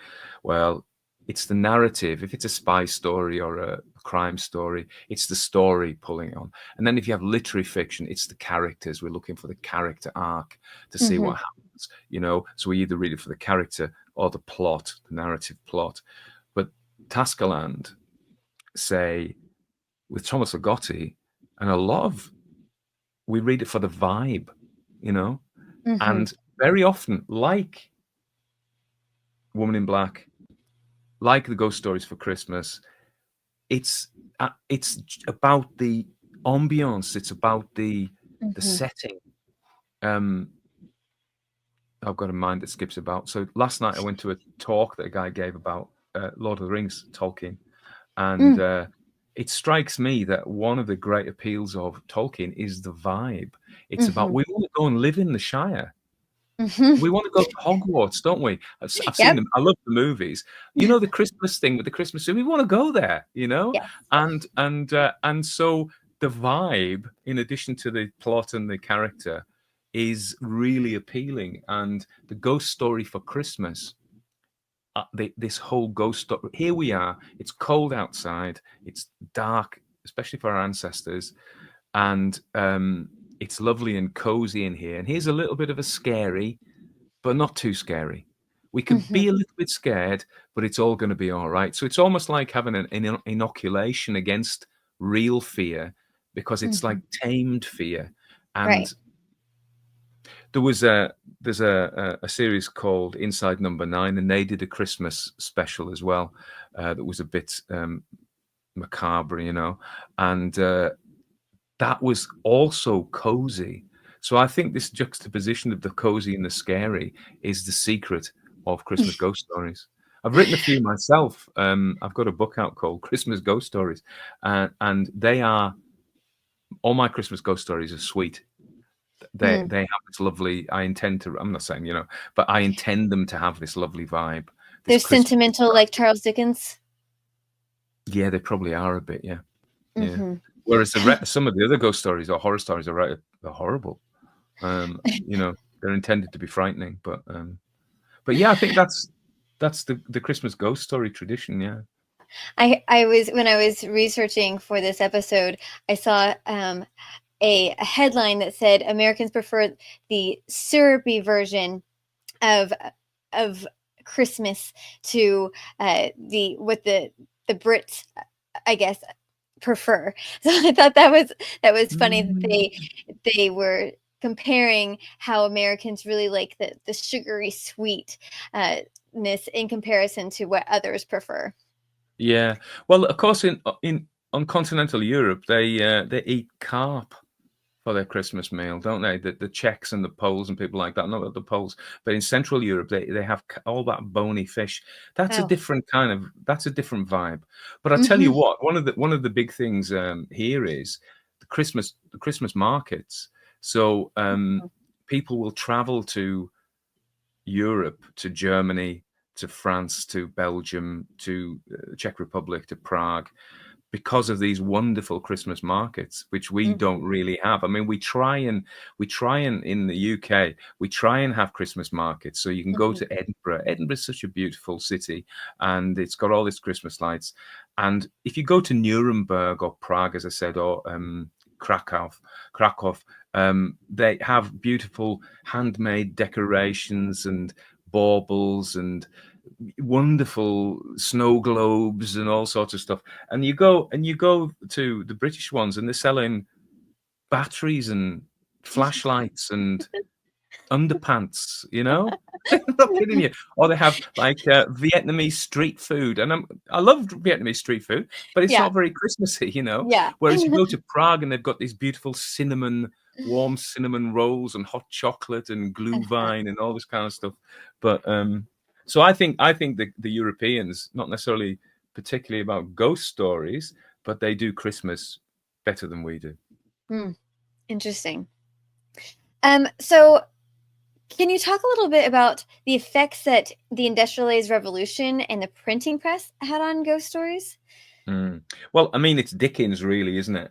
well, it's the narrative. If it's a spy story or a crime story, it's the story pulling on. And then if you have literary fiction, it's the characters. We're looking for the character arc to see what happens, So we either read it for the character or the plot, the narrative plot. But Taskerland say, with Thomas Ligotti, and a lot of, we read it for the vibe, and very often, like Woman in Black, like the ghost stories for Christmas, it's about the ambiance, it's about the setting. I've got a mind that skips about. So last night I went to a talk that a guy gave about Lord of the Rings, Tolkien, and it strikes me that one of the great appeals of Tolkien is the vibe. It's about, we want to go and live in the Shire. We want to go to Hogwarts, don't we? I've seen Yep. them. I love the movies. The Christmas thing with the Christmas tree. We want to go there, Yes. and so the vibe, in addition to the plot and the character, is really appealing. And the ghost story for Christmas, this whole ghost story. Here we are. It's cold outside. It's dark, especially for our ancestors, and it's lovely and cozy in here. And here's a little bit of a scary, but not too scary. We could be a little bit scared, but it's all going to be all right. So it's almost like having an inoculation against real fear, because it's like tamed fear. And Right. there's a series called Inside Number 9, and they did a Christmas special as well, that was a bit macabre, and that was also cozy. So I think this juxtaposition of the cozy and the scary is the secret of Christmas ghost stories. I've written a few myself. I've got a book out called Christmas Ghost Stories, and all my Christmas ghost stories are sweet. They have this lovely. I'm not saying, but I intend them to have this lovely vibe. They're This Christmas. sentimental, like Charles Dickens. Yeah, they probably are a bit. Yeah. Yeah. Whereas some of the other ghost stories or horror stories are horrible. They're intended to be frightening, but yeah, I think that's the Christmas ghost story tradition. Yeah. When I was researching for this episode, I saw a headline that said Americans prefer the syrupy version of Christmas to what the Brits, I guess, prefer. So I thought that was funny that they were comparing how Americans really like the sugary sweetness in comparison to what others prefer. Yeah. Well, of course, on continental Europe, they eat carp for their Christmas meal, don't they? The Czechs and the Poles and people like that. Not the Poles, but in Central Europe, they have all that bony fish. That's a different vibe. But I tell you what, one of the big things here is the Christmas markets. So people will travel to Europe, to Germany, to France, to Belgium, to Czech Republic, to Prague, because of these wonderful Christmas markets, which we don't really have. I mean, we try and in the UK, we try and have Christmas markets. So you can go to Edinburgh. Edinburgh is such a beautiful city, and it's got all these Christmas lights. And if you go to Nuremberg or Prague, as I said, or Krakow, they have beautiful handmade decorations and baubles and wonderful snow globes and all sorts of stuff. And you go to the British ones, and they're selling batteries and flashlights and underpants, you know? I'm not kidding you. Or they have like Vietnamese street food, and I love Vietnamese street food, but it's Yeah. not very Christmassy, you know. Yeah. Whereas you go to Prague and they've got these beautiful warm cinnamon rolls and hot chocolate and glühwein and all this kind of stuff. But so I think the Europeans, not necessarily particularly about ghost stories, but they do Christmas better than we do. Interesting. So can you talk a little bit about the effects that the industrialized revolution and the printing press had on ghost stories? Well, I mean, it's Dickens, really, isn't it?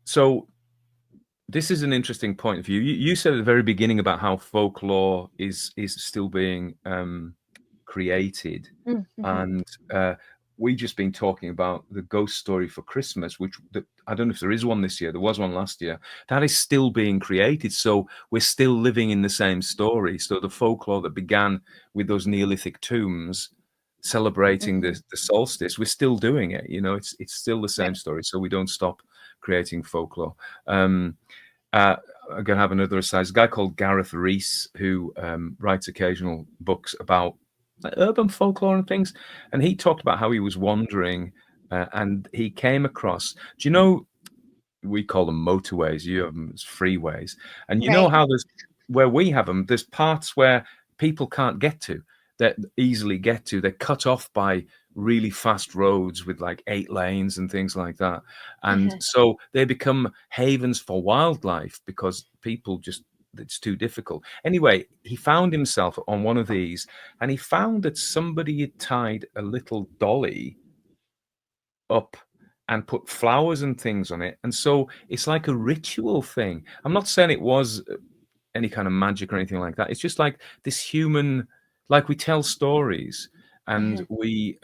So this is an interesting point of view. You said at the very beginning about how folklore is still being created, and we've just been talking about the ghost story for Christmas, I don't know if there is one this year. There was one last year. That is still being created. So we're still living in the same story. So the folklore that began with those Neolithic tombs celebrating the solstice, we're still doing it. You know, it's still the same Right. story. So we don't stop creating folklore. I'm going to have another aside. There's a guy called Gareth Rees who writes occasional books about urban folklore and things. And he talked about how he was wandering and he came across, do you know, we call them motorways, you have them as freeways. And you know Right. how where we have them, there's parts where people can't get to, that easily get to. They're cut off by really fast roads with like 8 lanes and things like that. And so they become havens for wildlife because people just, it's too difficult. Anyway, he found himself on one of these and he found that somebody had tied a little dolly up and put flowers and things on it. And so it's like a ritual thing. I'm not saying it was any kind of magic or anything like that. It's just like this human, like we tell stories and we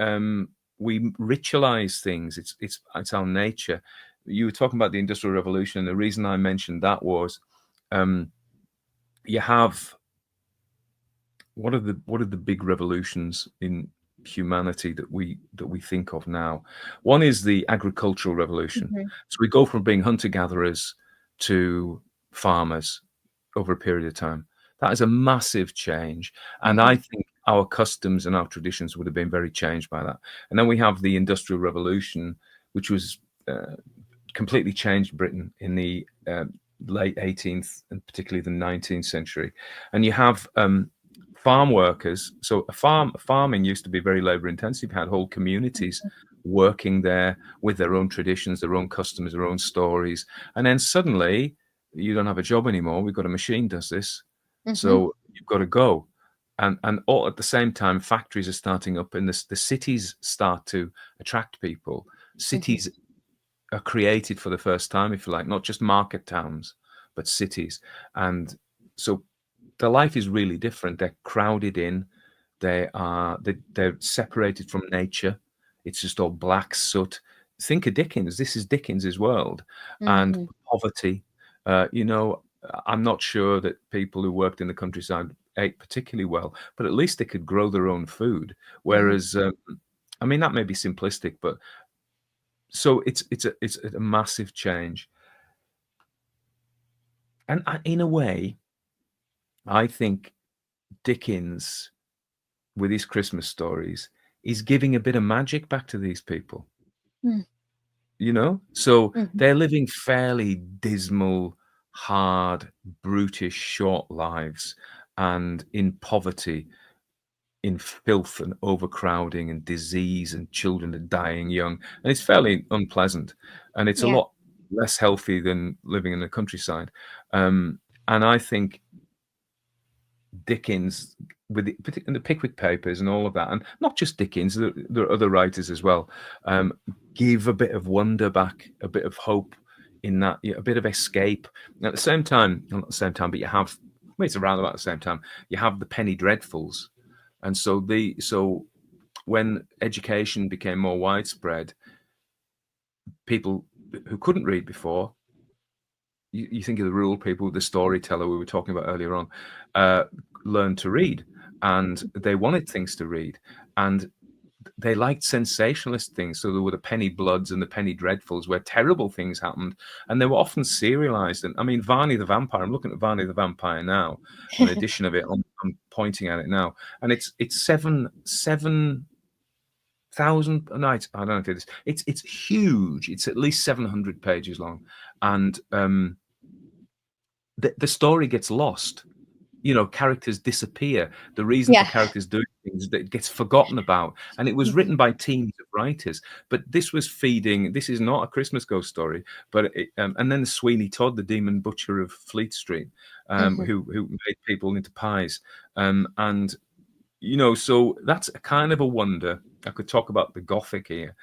ritualize things. It's our nature. You were talking about the Industrial Revolution. The reason I mentioned that was you have what are the big revolutions in humanity that we think of now? One is the agricultural revolution. So we go from being hunter gatherers to farmers over a period of time. That is a massive change, and I think our customs and our traditions would have been very changed by that. And then we have the industrial revolution, which was completely changed Britain in the late 18th and particularly the 19th century. And you have farm workers. So farming used to be very labor intensive. You had whole communities working there with their own traditions, their own customs, their own stories. And then suddenly you don't have a job anymore. We've got a machine does this. So you've got to go. And all at the same time, factories are starting up and the cities start to attract people. Cities are created for the first time, if you like, not just market towns, but cities. And so their life is really different. They're crowded in. They're separated from nature. It's just all black soot. Think of Dickens. This is Dickens's world, and poverty. You know, I'm not sure that people who worked in the countryside ate particularly well, but at least they could grow their own food. Whereas, I mean, that may be simplistic, but so it's a massive change. And in a way, I think Dickens, with his Christmas stories, is giving a bit of magic back to these people. You know, so they're living fairly dismal, hard, brutish, short lives, and in poverty, in filth and overcrowding and disease, and children are dying young, and it's fairly unpleasant, and it's a Yeah. lot less healthy than living in the countryside. And I think Dickens, with the Pickwick Papers and all of that, and not just Dickens, there are other writers as well, give a bit of wonder back, a bit of hope in that, a bit of escape. And at the same time, not at the same time, but you have, well, it's around about the same time, you have the penny dreadfuls. And so when education became more widespread, people who couldn't read before, you think of the rural people, the storyteller we were talking about earlier on, learned to read. and they wanted things to read, and they liked sensationalist things. So there were the Penny Bloods and the Penny Dreadfuls, where terrible things happened, and they were often serialized. And I mean, Varney the Vampire. I'm looking at Varney the Vampire now, an edition of it. I'm pointing at it now, and it's 7,000 nights. I don't know if it is. It's huge. It's at least 700 pages long, and the story gets lost. Characters disappear. The reason for Yeah. characters doing things that gets forgotten about. And it was Mhm. written by teams of writers. But this was feeding. This is not a Christmas ghost story. But and then the Sweeney Todd, the demon butcher of Fleet Street, Mhm. who made people into pies. And so that's a kind of a wonder. I could talk about the Gothic here.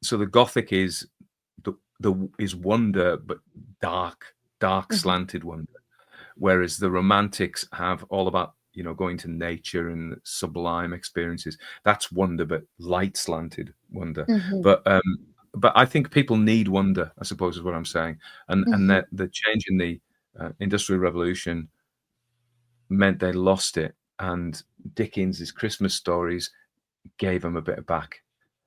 So the Gothic is is wonder, but dark Mhm. slanted wonder, whereas the romantics have all about going to nature and sublime experiences. That's wonder, but light slanted wonder. Mhm. But I think people need wonder, I suppose, is what I'm saying. And Mhm. that the change in the Industrial Revolution meant they lost it, and Dickens's Christmas stories gave them a bit of back.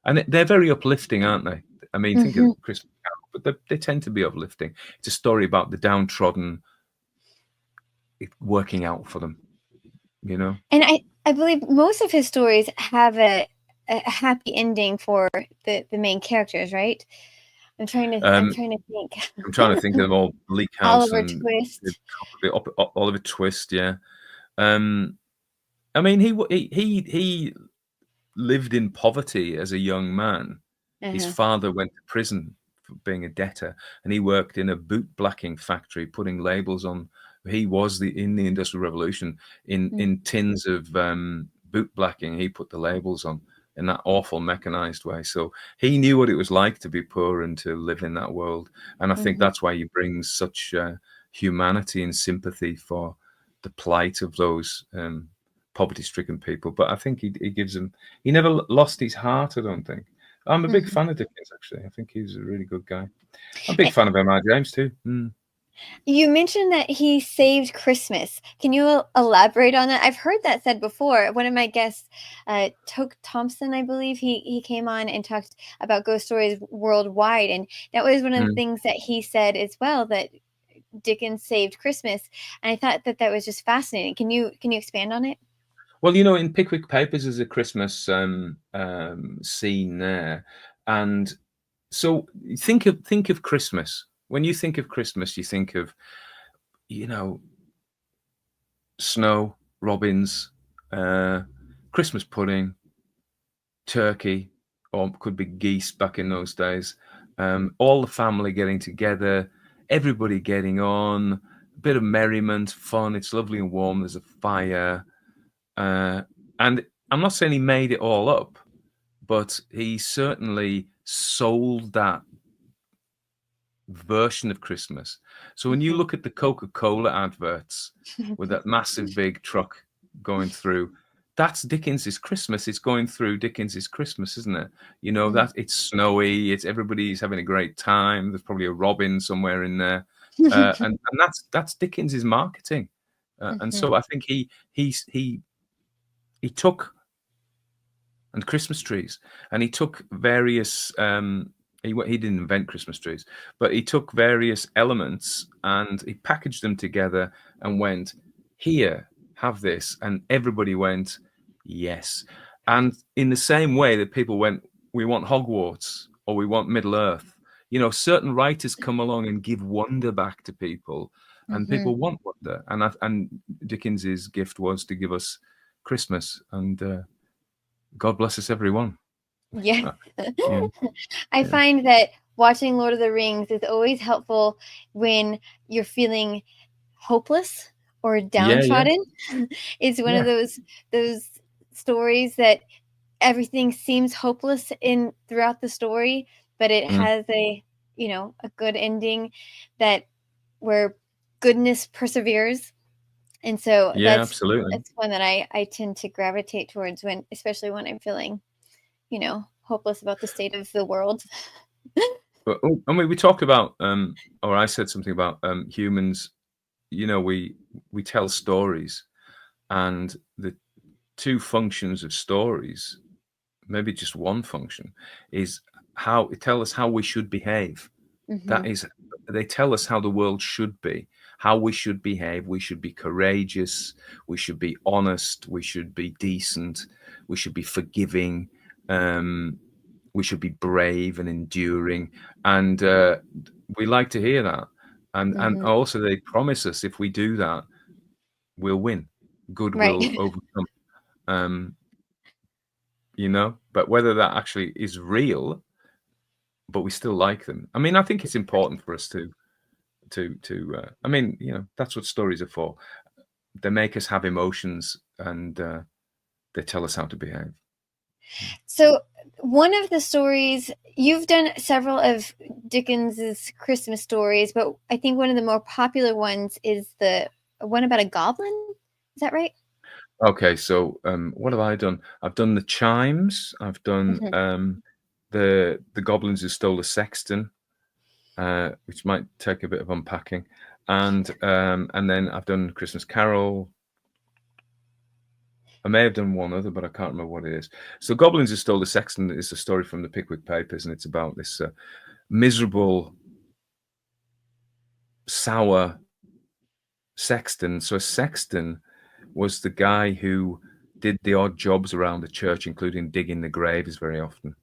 And they're very uplifting, aren't they? I mean, think of Mhm. Christmas Carol, but they tend to be uplifting. It's a story about the downtrodden working out for them, you know? And I believe most of his stories have a happy ending for the main characters, right? I'm Um, trying to think. I'm trying to think of them all. Bleak House Oliver and Twist. Oliver Twist, yeah. Um, I mean, he lived in poverty as a young man. His Uh-huh. father went to prison for being a debtor, and he worked in a boot blacking factory, putting labels on. He was in the Industrial Revolution Mm. in tins of boot blacking. He put the labels on in that awful mechanized way. So he knew what it was like to be poor and to live in that world. And I think Mhm. that's why he brings such humanity and sympathy for the plight of those poverty-stricken people. But I think he gives them. He never lost his heart, I don't think. I'm a big Mhm. fan of Dickens, actually. I think he's a really good guy. I'm a big Eh, fan of M.R. James too. You mentioned that he saved Christmas. Can you elaborate on that? I've heard that said before. One of my guests, Toke Thompson, I believe, he came on and talked about ghost stories worldwide, and that was one of the Mm. things that he said as well, that Dickens saved Christmas. And I thought that that was just fascinating. Can you expand on it? Well, in Pickwick Papers there's a Christmas scene there, and so think of Christmas. When you think of Christmas, you think of you know snow, robins, uh, Christmas pudding, turkey, or could be geese back in those days. All the family getting together, everybody getting on, a bit of merriment, fun. It's lovely and warm. There's a fire, uh, and I'm not saying he made it all up, but he certainly sold that version of Christmas. So when you Mhm. look at the Coca-Cola adverts with that massive big truck going through, that's Dickens's Christmas. It's going through Dickens's Christmas, isn't it? That it's snowy, it's everybody's having a great time. There's probably a robin somewhere in there, and that's Dickens's marketing. And Mhm. so I think he took and Christmas trees. And he took various. He didn't invent Christmas trees, but he took various elements and he packaged them together and went, "Here, have this," and everybody went, "Yes." And in the same way that people went, "We want Hogwarts" or "We want Middle Earth," certain writers come along and give wonder back to people, and Mhm. people want wonder. And Dickens's gift was to give us Christmas, and God bless us, everyone. Yeah. Uh, yeah, I yeah, find that watching Lord of the Rings is always helpful when you're feeling hopeless or yeah, yeah, downtrodden. It's one of yeah, those stories that everything seems hopeless in throughout the story, but it mm, has a good ending, that where goodness perseveres. And so yeah, that's absolutely. that's one that I tend to gravitate towards, when especially when I'm feeling, hopeless about the state of the world. But I mean, we talked about, or I said something about humans. We tell stories, and the two functions of stories, maybe just one function, is how it tell us how we should behave. Mm-hmm. That is, they tell us how the world should be, how we should behave. We should be courageous. We should be honest. We should be decent. We should be forgiving. Um, we should be brave and enduring. And we like to hear that. And Mm-hmm. also, they promise us if we do that, we'll win. Good will Right. overcome. Um, but whether that actually is real, but we still like them. I mean, I think it's important for us I mean, that's what stories are for. They make us have emotions, and they tell us how to behave. So, one of the stories you've done several of Dickens's Christmas stories, but I think one of the more popular ones is the one about a goblin. Is that right? Okay, so what have I done? I've done the chimes. I've done Mm-hmm. the goblins who stole the sexton, which might take a bit of unpacking, and then I've done Christmas Carol. I may have done one other, but I can't remember what it is. So, Goblins Who Stole the Sexton is a story from the Pickwick Papers, and it's about this miserable, sour sexton. So, a sexton was the guy who did the odd jobs around the church, including digging the graves very often.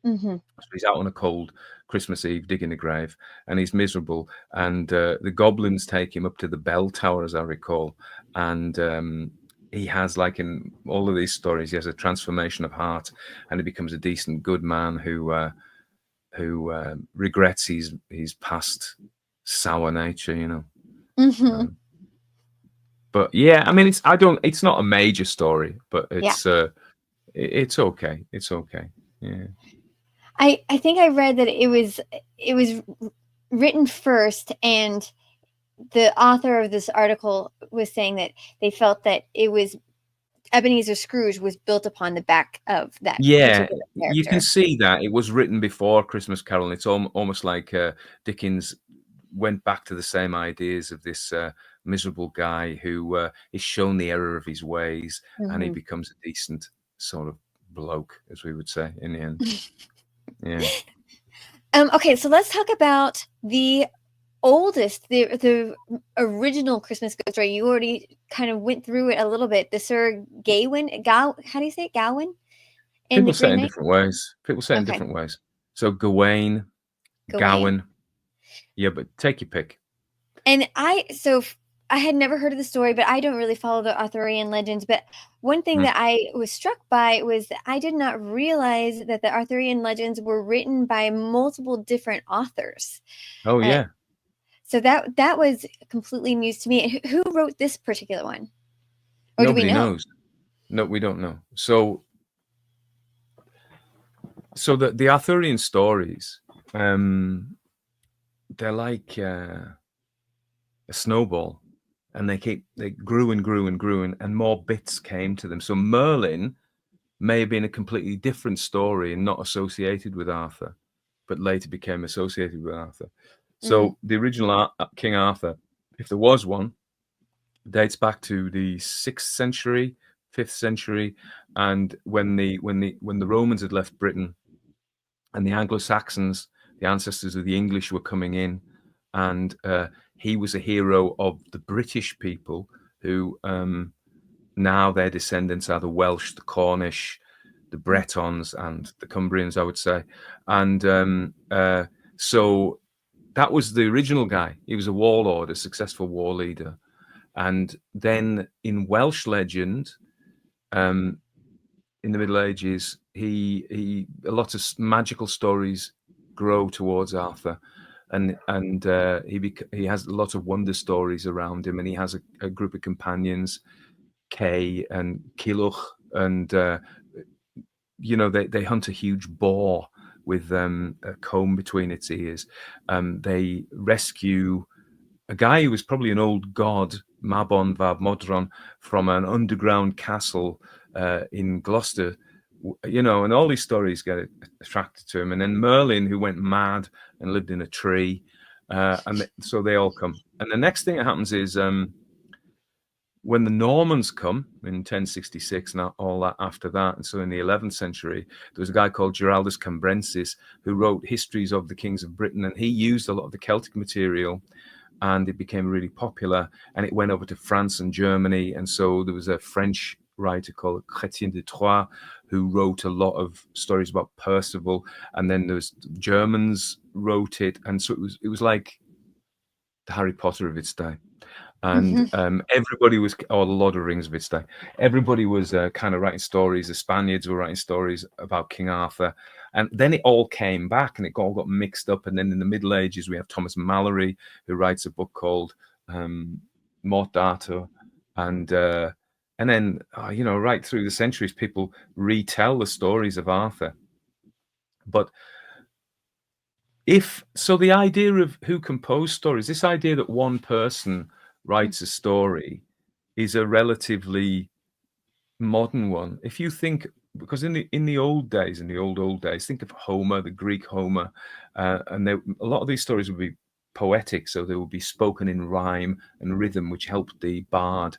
Mm-hmm. So he's out on a cold Christmas Eve digging a grave, and he's miserable. And the goblins take him up to the bell tower, as I recall, and he has, like in all of these stories, he has a transformation of heart, and he becomes a decent, good man who regrets his past sour nature. Mm-hmm. Um, but yeah, I mean, it's not a major story, but Yeah. it's okay. It's okay. Yeah. I think I read that it was written first, and the author of this article was saying that they felt that it was Ebenezer Scrooge was built upon the back of that Yeah, particular you can character. see that it was written before Christmas Carol. And it's almost like Dickens went back to the same ideas of this miserable guy who is shown the error of his ways, and he Mm-hmm. becomes a decent sort of bloke, as we would say in the end. Yeah. Okay, so let's talk about the the original Christmas ghost story. You already kind of went through it a little bit. The Sir Gawain, how do you say it? Gawain and the People say it Green in Knight. different ways. People say it in Okay, different ways. So Gawain, Gawain. Gowan. Yeah, but take your pick. And I had never heard of the story, but I don't really follow the Arthurian legends. But one thing Hmm. that I was struck by was that I did not realize that the Arthurian legends were written by multiple different authors. Oh, Uh, yeah. so that was completely news to me. Who wrote this particular one, or do we Nobody know? knows. No, we don't know. So the Arthurian stories, they're like a snowball, and they grew and grew and grew, and more bits came to them. So Merlin may have been a completely different story and not associated with Arthur, but later became associated with Arthur. Mm, So the original King Arthur, if there was one, dates back to the 6th century, 5th century, and when the Romans had left Britain and the Anglo-Saxons, the ancestors of the English, were coming in, and he was a hero of the British people who now their descendants are the Welsh, the Cornish, the mm, Bretons, and the Cumbrians, I would say. And so that was the original guy. He was a warlord, a successful war leader. And then in Welsh legend, um, in the Middle Ages, he a lot of magical stories grow towards Arthur, and he has a lot of wonder stories around him, and he has a group of companions, Kay and Killuch, and they hunt a huge boar with a comb between its ears. They rescue a guy who was probably an old god, Mabon Vab Modron, from an underground castle in Gloucester, and all these stories get attracted to him. And then Merlin, who went mad and lived in a tree, so they all come. And the next thing that happens is when the Normans come in 1066 and all that after that, and so in the 11th century, there was a guy called Giraldus Cambrensis who wrote histories of the kings of Britain, and he used a lot of the Celtic material, and it became really popular, and it went over to France and Germany, and so there was a French writer called Chrétien de Troyes who wrote a lot of stories about Percival, and then there was Germans wrote it, and so it was like the Harry Potter of its day. And everybody was, or the Lord of the Rings of its day, everybody was kind of writing stories. The Spaniards were writing stories about King Arthur, and then it all came back and it all got mixed up. And then in the Middle Ages, we have Thomas Mallory, who writes a book called Morte d'Arthur, and then right through the centuries, people retell the stories of Arthur. But the idea of who composed stories, this idea that one person writes a story, is a relatively modern one. If you think, because in the old days, in the old days, think of Homer, the Greek Homer, and a lot of these stories would be poetic, so they would be spoken in rhyme and rhythm, which helped the bard.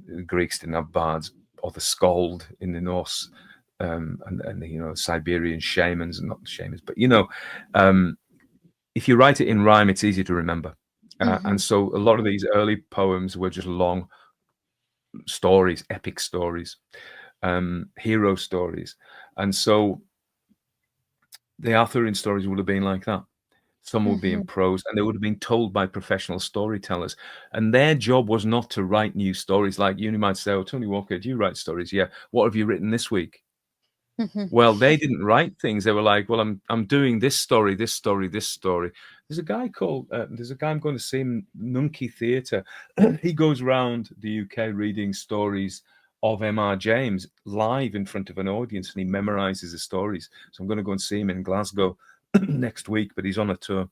The Greeks didn't have bards, or the skald in the Norse, and Siberian shamans, and not shamans, but if you write it in rhyme, it's easy to remember. And so a lot of these early poems were just long stories, epic stories, hero stories. And so the Arthurian stories would have been like that. Some would be in prose, and they would have been told by professional storytellers. And their job was not to write new stories. Like you might say, "Oh, Tony Walker, do you write stories?" Yeah. What have you written this week? Well, they didn't write things. They were like, "Well, I'm doing this story, this story, this story." There's a guy I'm going to see in Nunkey Theatre. He goes around the UK reading stories of M.R. James live in front of an audience, and he memorizes the stories. So I'm going to go and see him in Glasgow next week, but he's on a tour.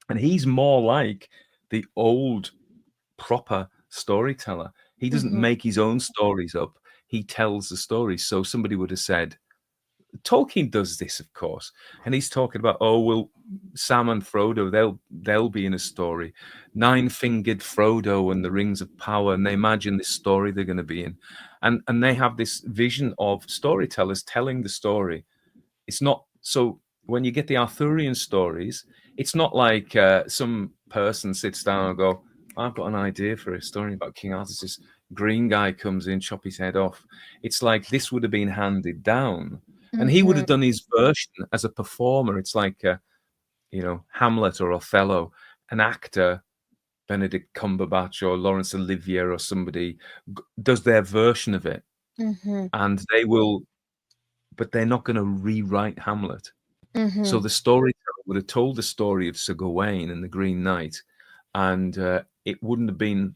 And he's more like the old proper storyteller. He doesn't make his own stories up. He tells the stories. So somebody would have said, Tolkien does this, of course, and he's talking about, Sam and Frodo, they'll be in a story, nine-fingered Frodo and the Rings of Power, and they imagine this story they're going to be in, and they have this vision of storytellers telling the story. It's not so when you get the Arthurian stories, it's not like some person sits down and go, I've got an idea for a story about King Arthur. This green guy comes in, chop his head off. It's like this would have been handed down. And he would have done his version as a performer. It's like, Hamlet or Othello, an actor, Benedict Cumberbatch or Laurence Olivier or somebody does their version of it. And they will, but they're not going to rewrite Hamlet. So the storyteller would have told the story of Sir Gawain and the Green Knight, and it wouldn't have been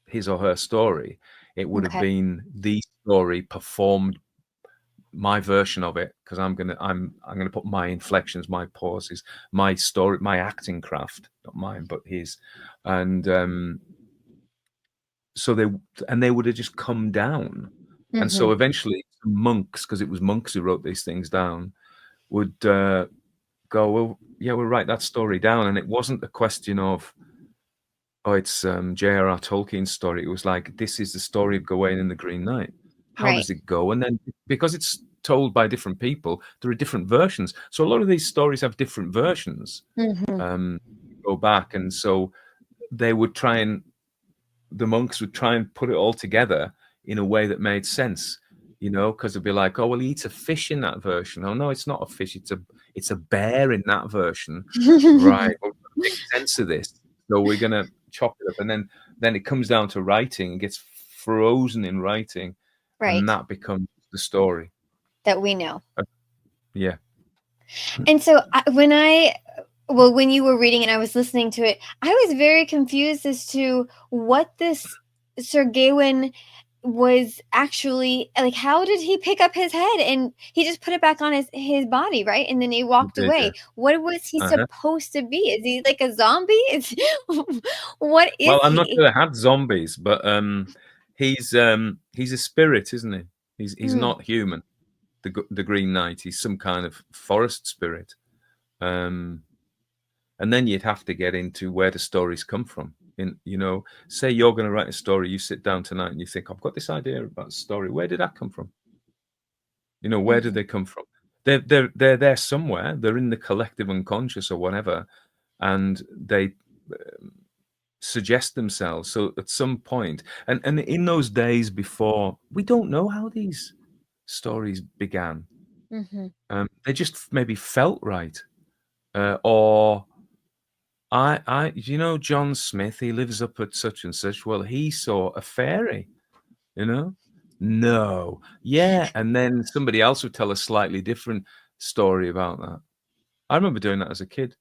his or her story. It would have been the story performed, my version of it, because I'm gonna put my inflections, my pauses, my story, my acting craft, not mine, but his, and so they would have just come down, and so eventually monks, because it was monks who wrote these things down, would go, well, yeah, we'll write that story down, and it wasn't a question of, it's J.R.R. Tolkien's story. It was like, this is the story of Gawain and the Green Knight. How does it go? And then because it's told by different people, there are different versions. So a lot of these stories have different versions. Go back, and so they would the monks would try and put it all together in a way that made sense, because it'd be like, oh, well, he eats a fish in that version. Oh no, it's not a fish. It's a bear in that version. Right. Well, make sense of this. So we're gonna chop it up, and then it comes down to writing and gets frozen in writing, and that becomes the story that we know. Yeah. And so when you were reading and I was listening to it, I was very confused as to what this Sir Gawain was actually like. How did he pick up his head and he just put it back on his body, right? And then he walked away. What was he supposed to be? Is he like a zombie? What is well, I'm he? not sure they had zombies, but he's a spirit, isn't he? He's not human. The Green Knight, he's some kind of forest spirit. And then you'd have to get into where the stories come from. in, say you're going to write a story, you sit down tonight and you think, I've got this idea about a story. Where did that come from? Where did they come from? They're there somewhere. They're in the collective unconscious or whatever, and they suggest themselves. So at some point, and in those days before, we don't know how these stories began. They just maybe felt right, or John Smith, he lives up at such and such. Well, he saw a fairy, No, yeah, and then somebody else would tell a slightly different story about that. I remember doing that as a kid.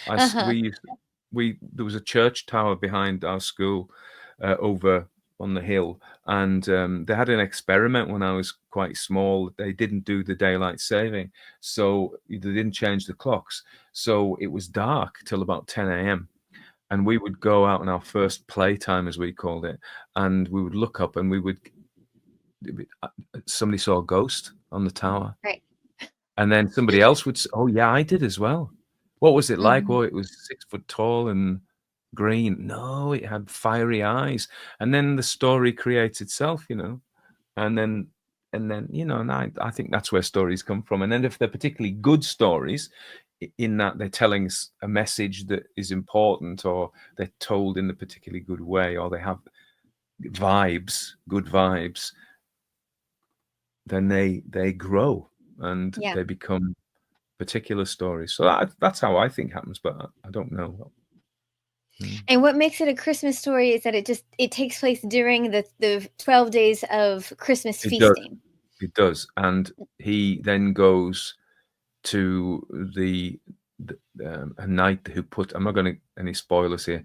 There was a church tower behind our school over on the hill, and they had an experiment when I was quite small. They didn't do the daylight saving, so they didn't change the clocks. So it was dark till about 10 a.m. And we would go out on our first playtime, as we called it, and we would look up and somebody saw a ghost on the tower. Right. And then somebody else would say, oh, yeah, I did as well. What was it like? Well, it was 6 foot tall and green. No, it had fiery eyes. And then the story creates itself, And then, and I think that's where stories come from. And then if they're particularly good stories, in that they're telling a message that is important, or they're told in a particularly good way, or they have vibes, good vibes, then they grow and they become particular stories. So that's how I think happens, but I don't know. And what makes it a Christmas story is that it takes place during the 12 days of Christmas feasting. It does. And he then goes to a knight who I'm not going to any spoilers here,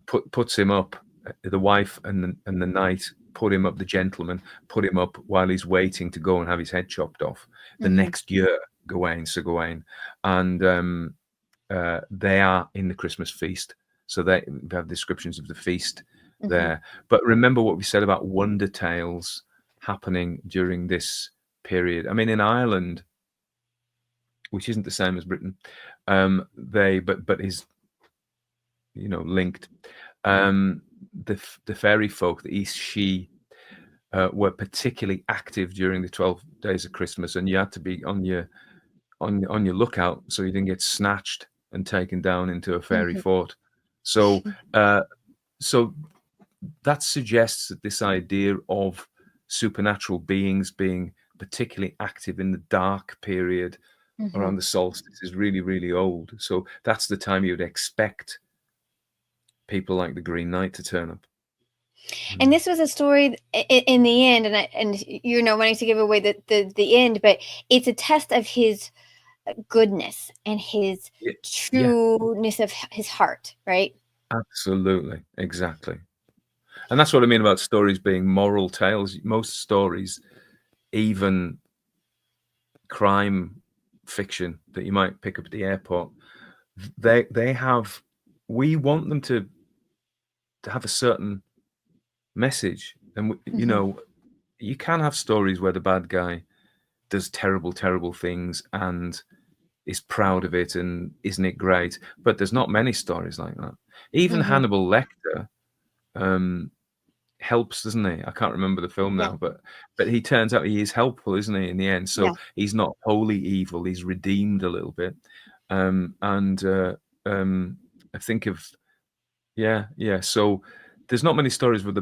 puts him up. The wife and the knight put him up, the gentleman put him up while he's waiting to go and have his head chopped off the next year, Sir Gawain. And they are in the Christmas feast. So they have descriptions of the feast there. But remember what we said about wonder tales happening during this period. I mean, in Ireland, which isn't the same as Britain, but is linked. The fairy folk, the East She, were particularly active during the 12 days of Christmas, and you had to be on your lookout so you didn't get snatched and taken down into a fairy fort. So that suggests that this idea of supernatural beings being particularly active in the dark period around the solstice is really, really old. So that's the time you'd expect people like the Green Knight to turn up. And this was a story in the end, and you're not wanting to give away the end, but it's a test of his goodness and his trueness of his heart, right? Absolutely, exactly. And that's what I mean about stories being moral tales. Most stories, even crime fiction that you might pick up at the airport, we want them to have a certain message. And you can have stories where the bad guy does terrible, terrible things and is proud of it, and isn't it great? But there's not many stories like that. Even Hannibal Lecter helps, doesn't he? I can't remember the film now, but he turns out he is helpful, isn't he, in the end? So he's not wholly evil. He's redeemed a little bit. I think of So there's not many stories where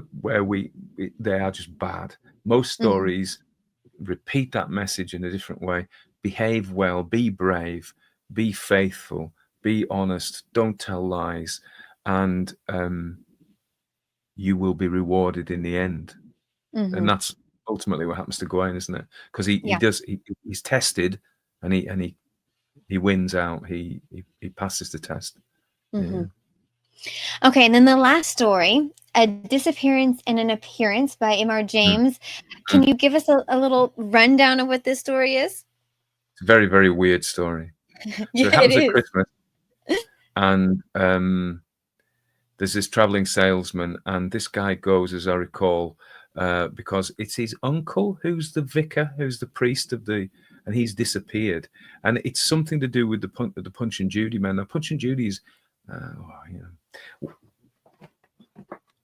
they are just bad. Most stories repeat that message in a different way. Behave well, be brave, be faithful, be honest, don't tell lies, and you will be rewarded in the end. And that's ultimately what happens to Gawain, isn't it? Because he's tested, and he wins out. He passes the test. Okay, and then the last story, A Disappearance and an Appearance by M.R. James. Can you give us a little rundown of what this story is? It's a very, very weird story. So it happens at Christmas, and there's this traveling salesman, and this guy goes, as I recall, because it's his uncle who's the vicar, who's the priest and he's disappeared, and it's something to do with the Punch and Judy men. Now, Punch and Judy's,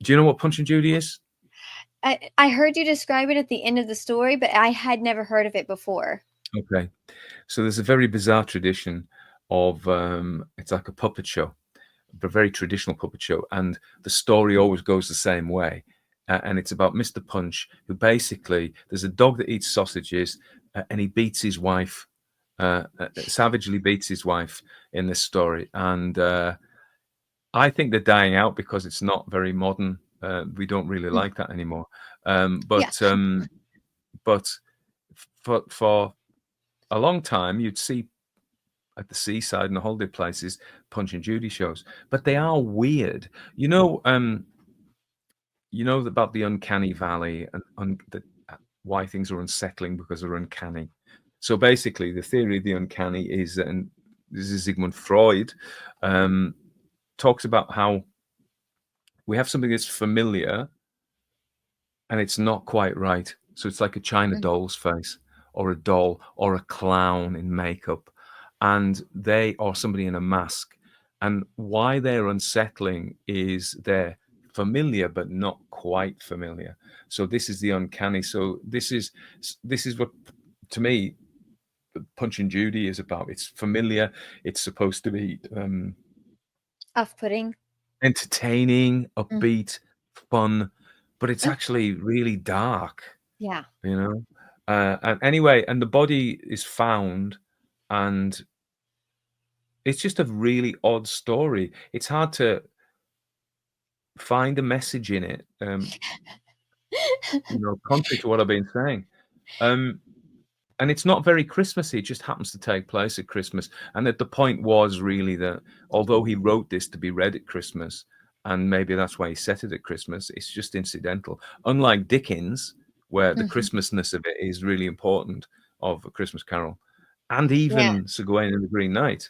Do you know what Punch and Judy is? I heard you describe it at the end of the story, but I had never heard of it before. Okay. So there's a very bizarre tradition of it's like a puppet show, a very traditional puppet show, and the story always goes the same way. And it's about Mr. Punch, who basically there's a dog that eats sausages, and he beats his wife, savagely beats his wife in this story. And I think they're dying out because it's not very modern. We don't really Mm. like that anymore. Yeah. But for a long time, you'd see at the seaside and the holiday places Punch and Judy shows, but they are weird. You know about the uncanny valley and why things are unsettling because they're uncanny. So basically, the theory of the uncanny is, and this is Sigmund Freud, talks about how we have something that's familiar and it's not quite right. So it's like a China Mm. doll's face, or a doll, or a clown in makeup, and they or somebody in a mask. And why they're unsettling is they're familiar but not quite familiar. So this is the uncanny. So this is what, to me, Punch and Judy is about. It's familiar. It's supposed to be Off-putting. entertaining, Mm. upbeat, fun, but it's Oh, actually really dark. yeah. You know. And anyway, and the body is found, and it's just a really odd story. It's hard to find a message in it, contrary to what I've been saying. Um, and it's not very Christmassy. It just happens to take place at Christmas. And that the point was really that although he wrote this to be read at Christmas, and maybe that's why he set it at Christmas, it's just incidental. Unlike Dickens, where the Mhm. Christmasness of it is really important, of A Christmas Carol, and Yeah. even Sir Gawain and the Green Knight,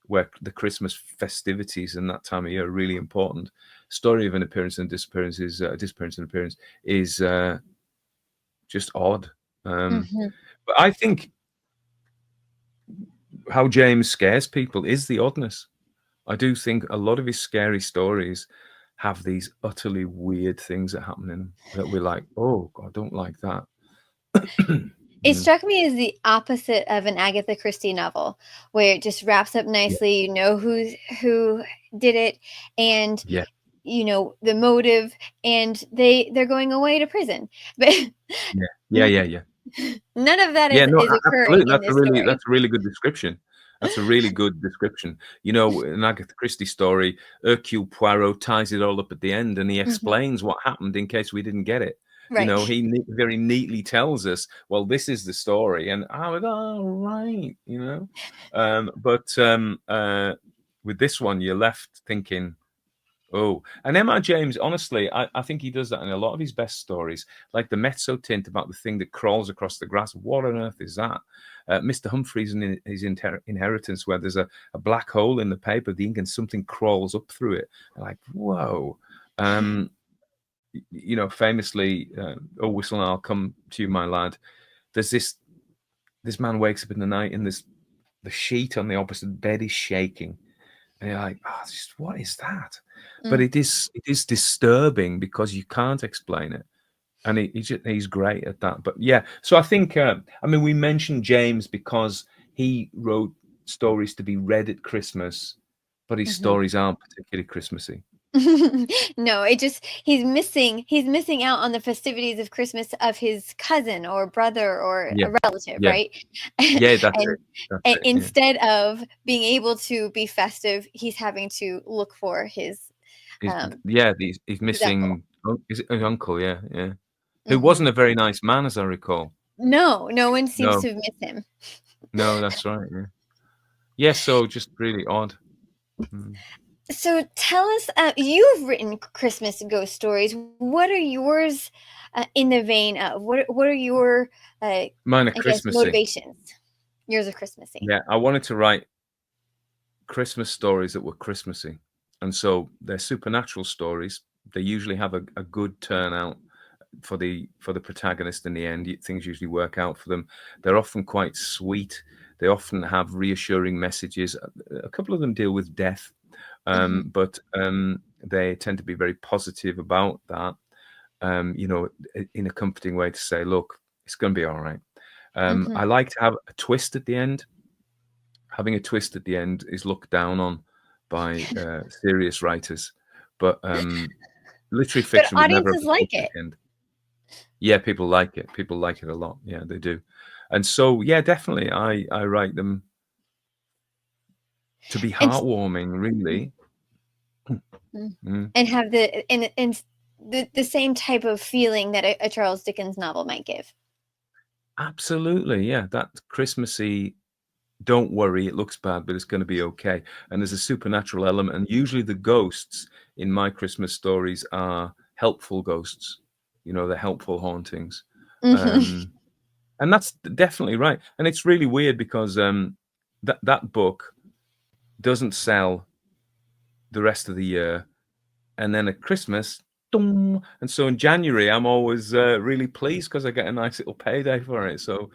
where the Christmas festivities and that time of year are really important. Story of an appearance and disappearance is disappearance and appearance is just odd. Mhm. But I think how James scares people is the oddness. I do think a lot of his scary stories have these utterly weird things that happen in them that we're like, oh, God, I don't like that. It Mm, struck me as the opposite of an Agatha Christie novel, where it just wraps up yeah, nicely, you know who did it, and yeah, you know the motive, and they're going away to prison. But yeah, yeah, n yeah, yeah. none of that Yeah, no, is occurring absolutely. in this story. That's a really good description. That's a really good description. You know, an Agatha Christie story, Hercule Poirot ties it all up at the end, and he Mhm. explains what happened in case we didn't get it. You Right. know, he very neatly tells us, well, this is the story, and I was all right. But with this one, you're left thinking, oh, and M.R. James, honestly, I think he does that in a lot of his best stories, like the mezzo tint about the thing that crawls across the grass. What on earth is that? Mr. Humphreys and his inheritance, where there's a black hole in the paper, the ink, and something crawls up through it. Like, whoa. Um, Famously, oh, whistle, and I'll come to you, my lad. There's this man wakes up in the night, and the sheet on the opposite bed is shaking. And you're like, oh, just what is that? But Mm. it is disturbing because you can't explain it, and he's great at that. But yeah, so I think I mean we mentioned James because he wrote stories to be read at Christmas, but his Mhm. stories aren't particularly Christmassy. No, he's missing out on the festivities of Christmas of his cousin or brother or Yeah, a relative, yeah, right? yeah. That's And it. That's it. Yeah, instead of being able to be festive, he's having to look for um he's his uncle. missing. Oh, is it his uncle? Yeah, yeah. Who Mhm. wasn't a very nice man, as I recall. No, no one seems No, to miss him. no, that's right. Yeah, yeah. So just really odd. Mm. So tell us, you've written Christmas ghost stories. What are yours in the vein of? What are your, I Mine are guess, Christmassy. motivations? Yours are Christmassy. Yeah, I wanted to write Christmas stories that were Christmassy. And so they're supernatural stories. They usually have a good turnout for the protagonist in the end. Things usually work out for them. They're often quite sweet. They often have reassuring messages. A couple of them deal with death. Mhm. But they tend to be very positive about that, you know, in a comforting way to say, look, it's going to be all right. I like to have a twist at the end. Having a twist at the end is looked down on by serious writers, but literary But fiction would never have audiences a like twist at it. the end. Yeah, people like it. People like it a lot. Yeah, they do. And so, yeah, definitely, I write them to be And heartwarming, really. Mm. and have the same type of feeling that a Charles Dickens novel might give. Absolutely, yeah. That Christmassy, don't worry, it looks bad, but it's going to be okay. And there's a supernatural element. And usually the ghosts in my Christmas stories are helpful ghosts. You know, they're helpful hauntings. Mm-hmm. Um, and that's definitely right. And it's really weird because that book doesn't sell the rest of the year. And then at Christmas, dong, and so in January, I'm always really pleased because I get a nice little payday for it. So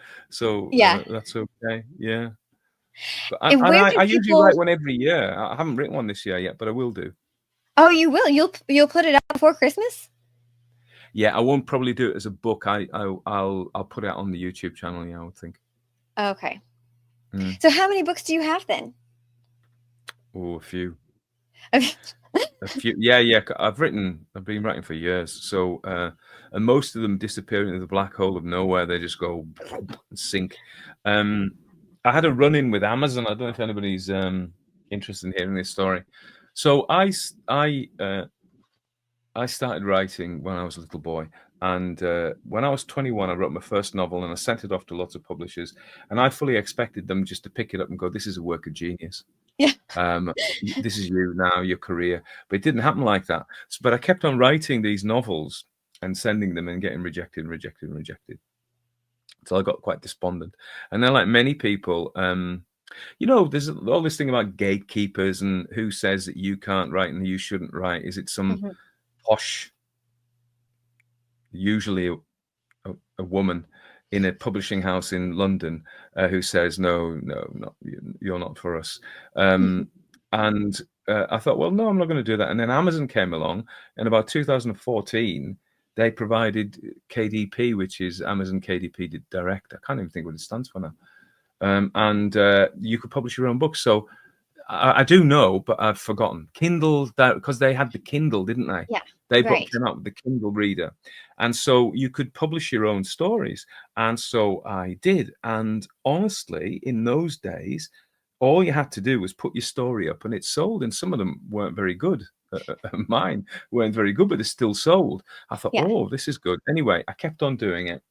Yeah. that's okay. Yeah. But And where I can usually write people? one every year. I haven't written one this year yet, but I will do. Oh, you will. You'll put it out before Christmas. Yeah, I won't probably do it as a book. I'll put it out on the YouTube channel. Yeah, I would think. Okay. Mm. So how many books do you have then? Oh, a few. A few, yeah. I've been writing for years. So, and most of them disappear into the black hole of nowhere. They just go and sink. I had a run-in with Amazon. I don't know if anybody's interested in hearing this story. So I started writing when I was a little boy, and when I was 21, I wrote my first novel, and I sent it off to lots of publishers, and I fully expected them just to pick it up and go, "This is a work of genius." Yeah. This is you now, your career. But it didn't happen like that. But I kept on writing these novels and sending them and getting rejected and rejected and rejected. So I got quite despondent. And then, like many people, you know, there's all this thing about gatekeepers and who says that you can't write and you shouldn't write. Is it some Mhm. posh, usually a woman in a publishing house in London who says, no, not, you're not for us. And I thought, well, no, I'm not going to do that. And then Amazon came along in about 2014. They provided KDP, which is Amazon KDP Direct. I can't even think what it stands for now. And you could publish your own books. So I do know, but I've forgotten. Kindle, because they had the Kindle, didn't they? Yeah. They Right. came out with the Kindle reader. And so you could publish your own stories. And so I did. And honestly, in those days, all you had to do was put your story up and it sold. And some of them weren't very good. Mine weren't very good, but they still sold. I thought, Yeah. oh, this is good. Anyway, I kept on doing it.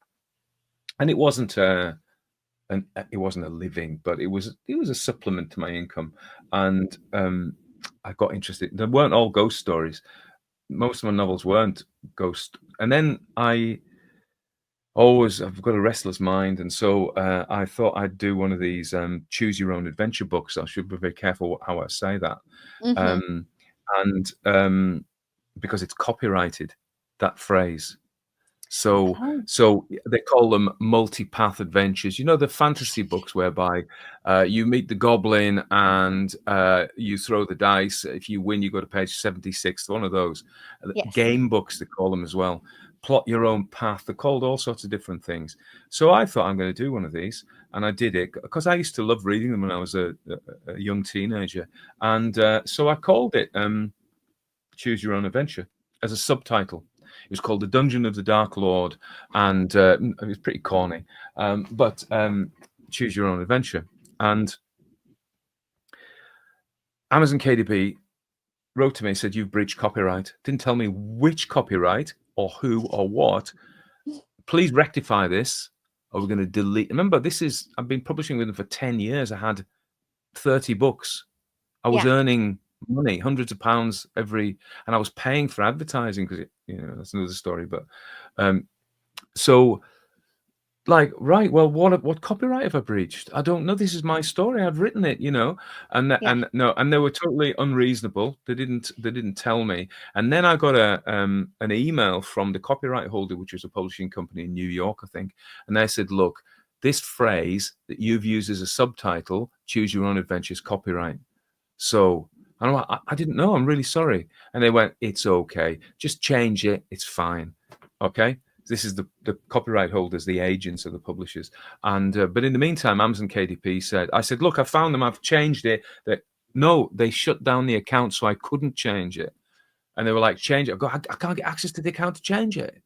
And it wasn't a living, but it was a supplement to my income. And I got interested. They weren't all ghost stories. Most of my novels weren't ghost. And then I've got a restless mind, and so I thought I'd do one of these choose your own adventure books. I should be very careful how I say that, Mm-hmm. and because it's copyrighted, that phrase. So Oh, they call them multi-path adventures. You know, the fantasy books whereby you meet the goblin and you throw the dice. If you win, you go to page 76. One of those. yes. Game books, they call them as well. Plot your own path. They're called all sorts of different things. So I thought I'm going to do one of these, and I did it because I used to love reading them when I was a young teenager. And so I called it Choose Your Own Adventure as a subtitle. It was called The Dungeon of the Dark Lord, and it was pretty corny, but choose your own adventure. And Amazon KDP wrote to me and said, "You've breached copyright." Didn't tell me which copyright or who or what. Please rectify this, or we're going to delete. Remember, I've been publishing with them for 10 years. I had 30 books. I was Yeah. earning money, hundreds of pounds and I was paying for advertising because, that's another story. But so, like, right, well, what copyright have I breached? I don't know. This is my story. I've written it, Yeah. and they were totally unreasonable. They didn't tell me. And then I got an email from the copyright holder, which was a publishing company in New York, I think, and they said, "Look, this phrase that you've used as a subtitle, choose your own adventures, copyright." So And I'm like, I didn't know. I'm really sorry. And they went, it's okay. Just change it. It's fine. Okay. This is the copyright holders, the agents of the publishers. And but in the meantime, Amazon KDP said, I said, look, I found them. I've changed it. That no, they shut down the account, so I couldn't change it. And they were like, change it. I go, I can't get access to the account to change it.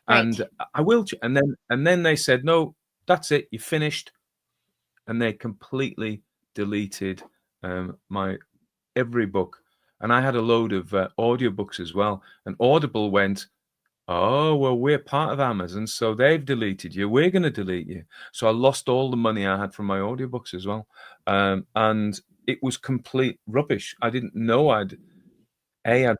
Right. And I will. And then they said, no, that's it. You're finished. And they completely deleted my every book. And I had a load of audiobooks as well. And Audible went, oh, well, we're part of Amazon, so they've deleted you. We're going to delete you. So I lost all the money I had from my audiobooks as well. And it was complete rubbish. I didn't know I'd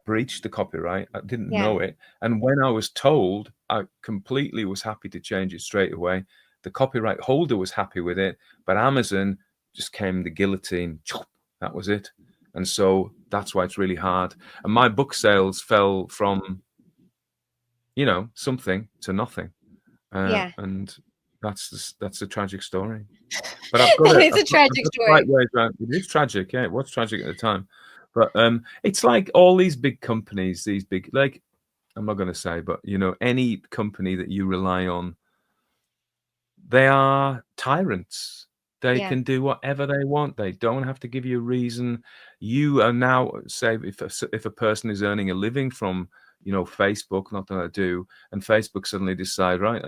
breached the copyright. I didn't Yeah. know it. And when I was told, I completely was happy to change it straight away. The copyright holder was happy with it, but Amazon just came the guillotine. That was it. And so that's why it's really hard. And my book sales fell from, something to nothing. Yeah. And that's a tragic story. But I've got That a is a I've tragic got the right story. ways around. It is tragic, yeah. It was tragic at the time, but it's like all these big companies, these big like I'm not going to say, but any company that you rely on, they are tyrants. They Yeah. can do whatever they want. They don't have to give you a reason. You are now say if a person is earning a living from Facebook, not that I do, and Facebook suddenly decide right.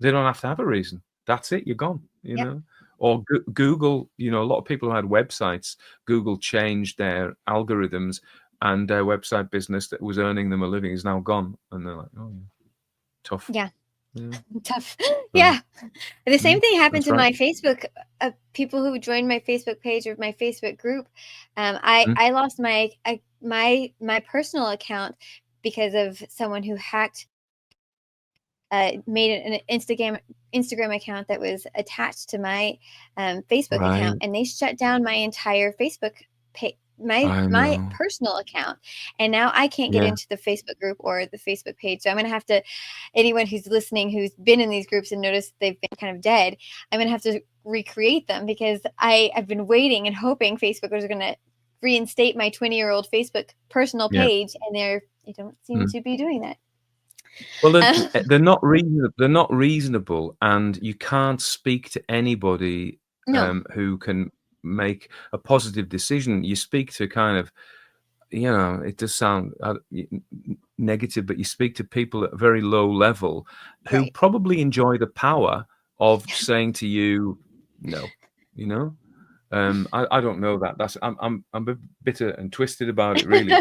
They don't have to have a reason. That's it. You're gone. Yep. Or Google. A lot of people who had websites. Google changed their algorithms, and their website business that was earning them a living is now gone. And they're like, oh, yeah, tough. Yeah. Yeah. Tough. So, Yeah. The same thing happened that's to right. my Facebook. People who joined my Facebook page or my Facebook group. I Mm. I lost my personal account because of someone who hacked, made an Instagram account that was attached to my Facebook account, Right. and they shut down my entire Facebook page, I my know. personal account, and now I can't get Yeah. into the Facebook group or the Facebook page. So I'm gonna have to, anyone who's listening who's been in these groups and noticed they've been kind of dead, I'm gonna have to recreate them because I've been waiting and hoping Facebookers are gonna reinstate my 20-year-old Facebook personal Yeah. page, and they don't seem Mm. to be doing that. Well, Uh, they're not reasonable. They're not reasonable, and you can't speak to anybody no, who can make a positive decision. You speak to kind of, it does sound negative, but you speak to people at a very low level who right. probably enjoy the power of saying to you, no, you know. I don't know that. I'm a bit bitter and twisted about it, really,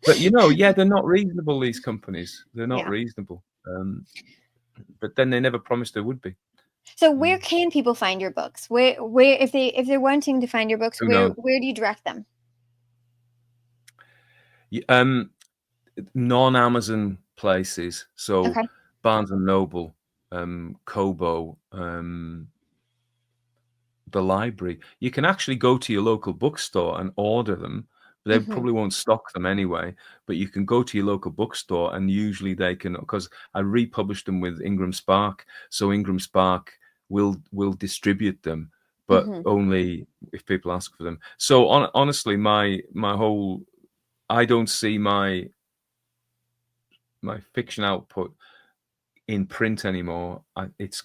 but yeah, they're not reasonable. These companies, they're not Yeah. reasonable. But then they never promised they would be. So where Mm. can people find your books? Where if they're wanting to find your books, Who where knows? where do you direct them? Um, non-Amazon places, so Okay. Barnes and Noble, Kobo, the library. You can actually go to your local bookstore and order them. They Mhm. probably won't stock them anyway, but you can go to your local bookstore and usually they can, because I republished them with Ingram Spark, so Ingram Spark will distribute them, but Mhm. only if people ask for them. So honestly, my whole I don't see my fiction output in print anymore. It's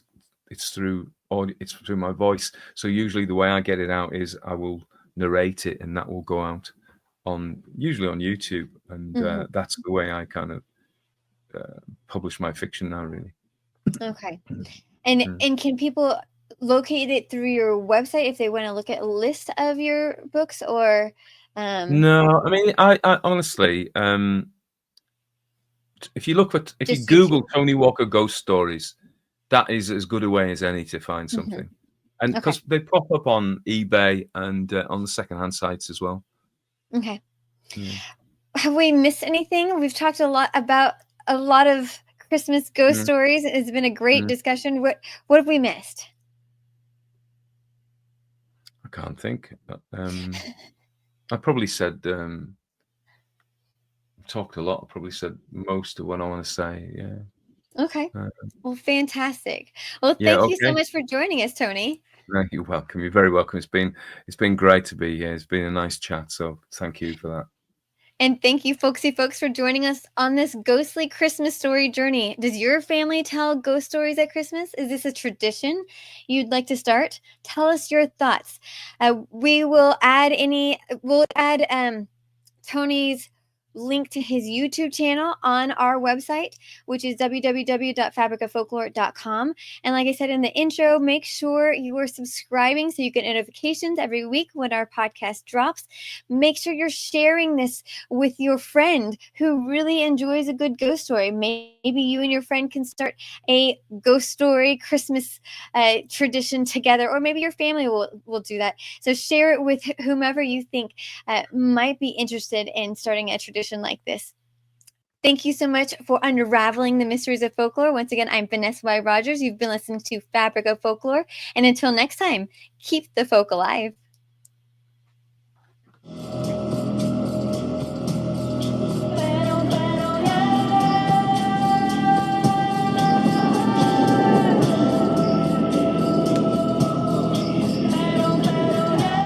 through audio, it's through my voice. So usually the way I get it out is I will narrate it, and that will go out on usually on YouTube, and Mhm. that's the way I kind of publish my fiction now. Really. Okay. And can people locate it through your website if they want to look at a list of your books, or um No, I mean, I honestly, if if you just YouTube? Google Tony Walker ghost stories, that is as good a way as any to find Mhm. something. And Okay. because they pop up on eBay and on the secondhand sites as well. Okay. Yeah. Have we missed anything? We've talked a lot about a lot of Christmas ghost Mm, stories. It's been a great mm. discussion. What have we missed? I can't think. I probably said talked a lot. I probably said most of what I want to say. Yeah. Okay. Uh, Well, fantastic. Well, yeah. thank you so Okay. much for joining us, Tony. No, you're welcome. You're very welcome. It's been great to be here. It's been a nice chat. So thank you for that. And thank you, folksy folks, for joining us on this ghostly Christmas story journey. Does your family tell ghost stories at Christmas? Is this a tradition you'd like to start? Tell us your thoughts. We'll add Tony's link to his YouTube channel on our website, which is www.fabricoffolklore.com. And like I said in the intro, make sure you are subscribing so you get notifications every week when our podcast drops. Make sure you're sharing this with your friend who really enjoys a good ghost story. Maybe you and your friend can start a ghost story Christmas tradition together, or maybe your family will do that. So share it with whomever you think might be interested in starting a tradition like this. Thank you so much for unraveling the mysteries of folklore. Once again, I'm Vanessa Y. Rogers. You've been listening to Fabric of Folklore. And until next time, keep the folk alive.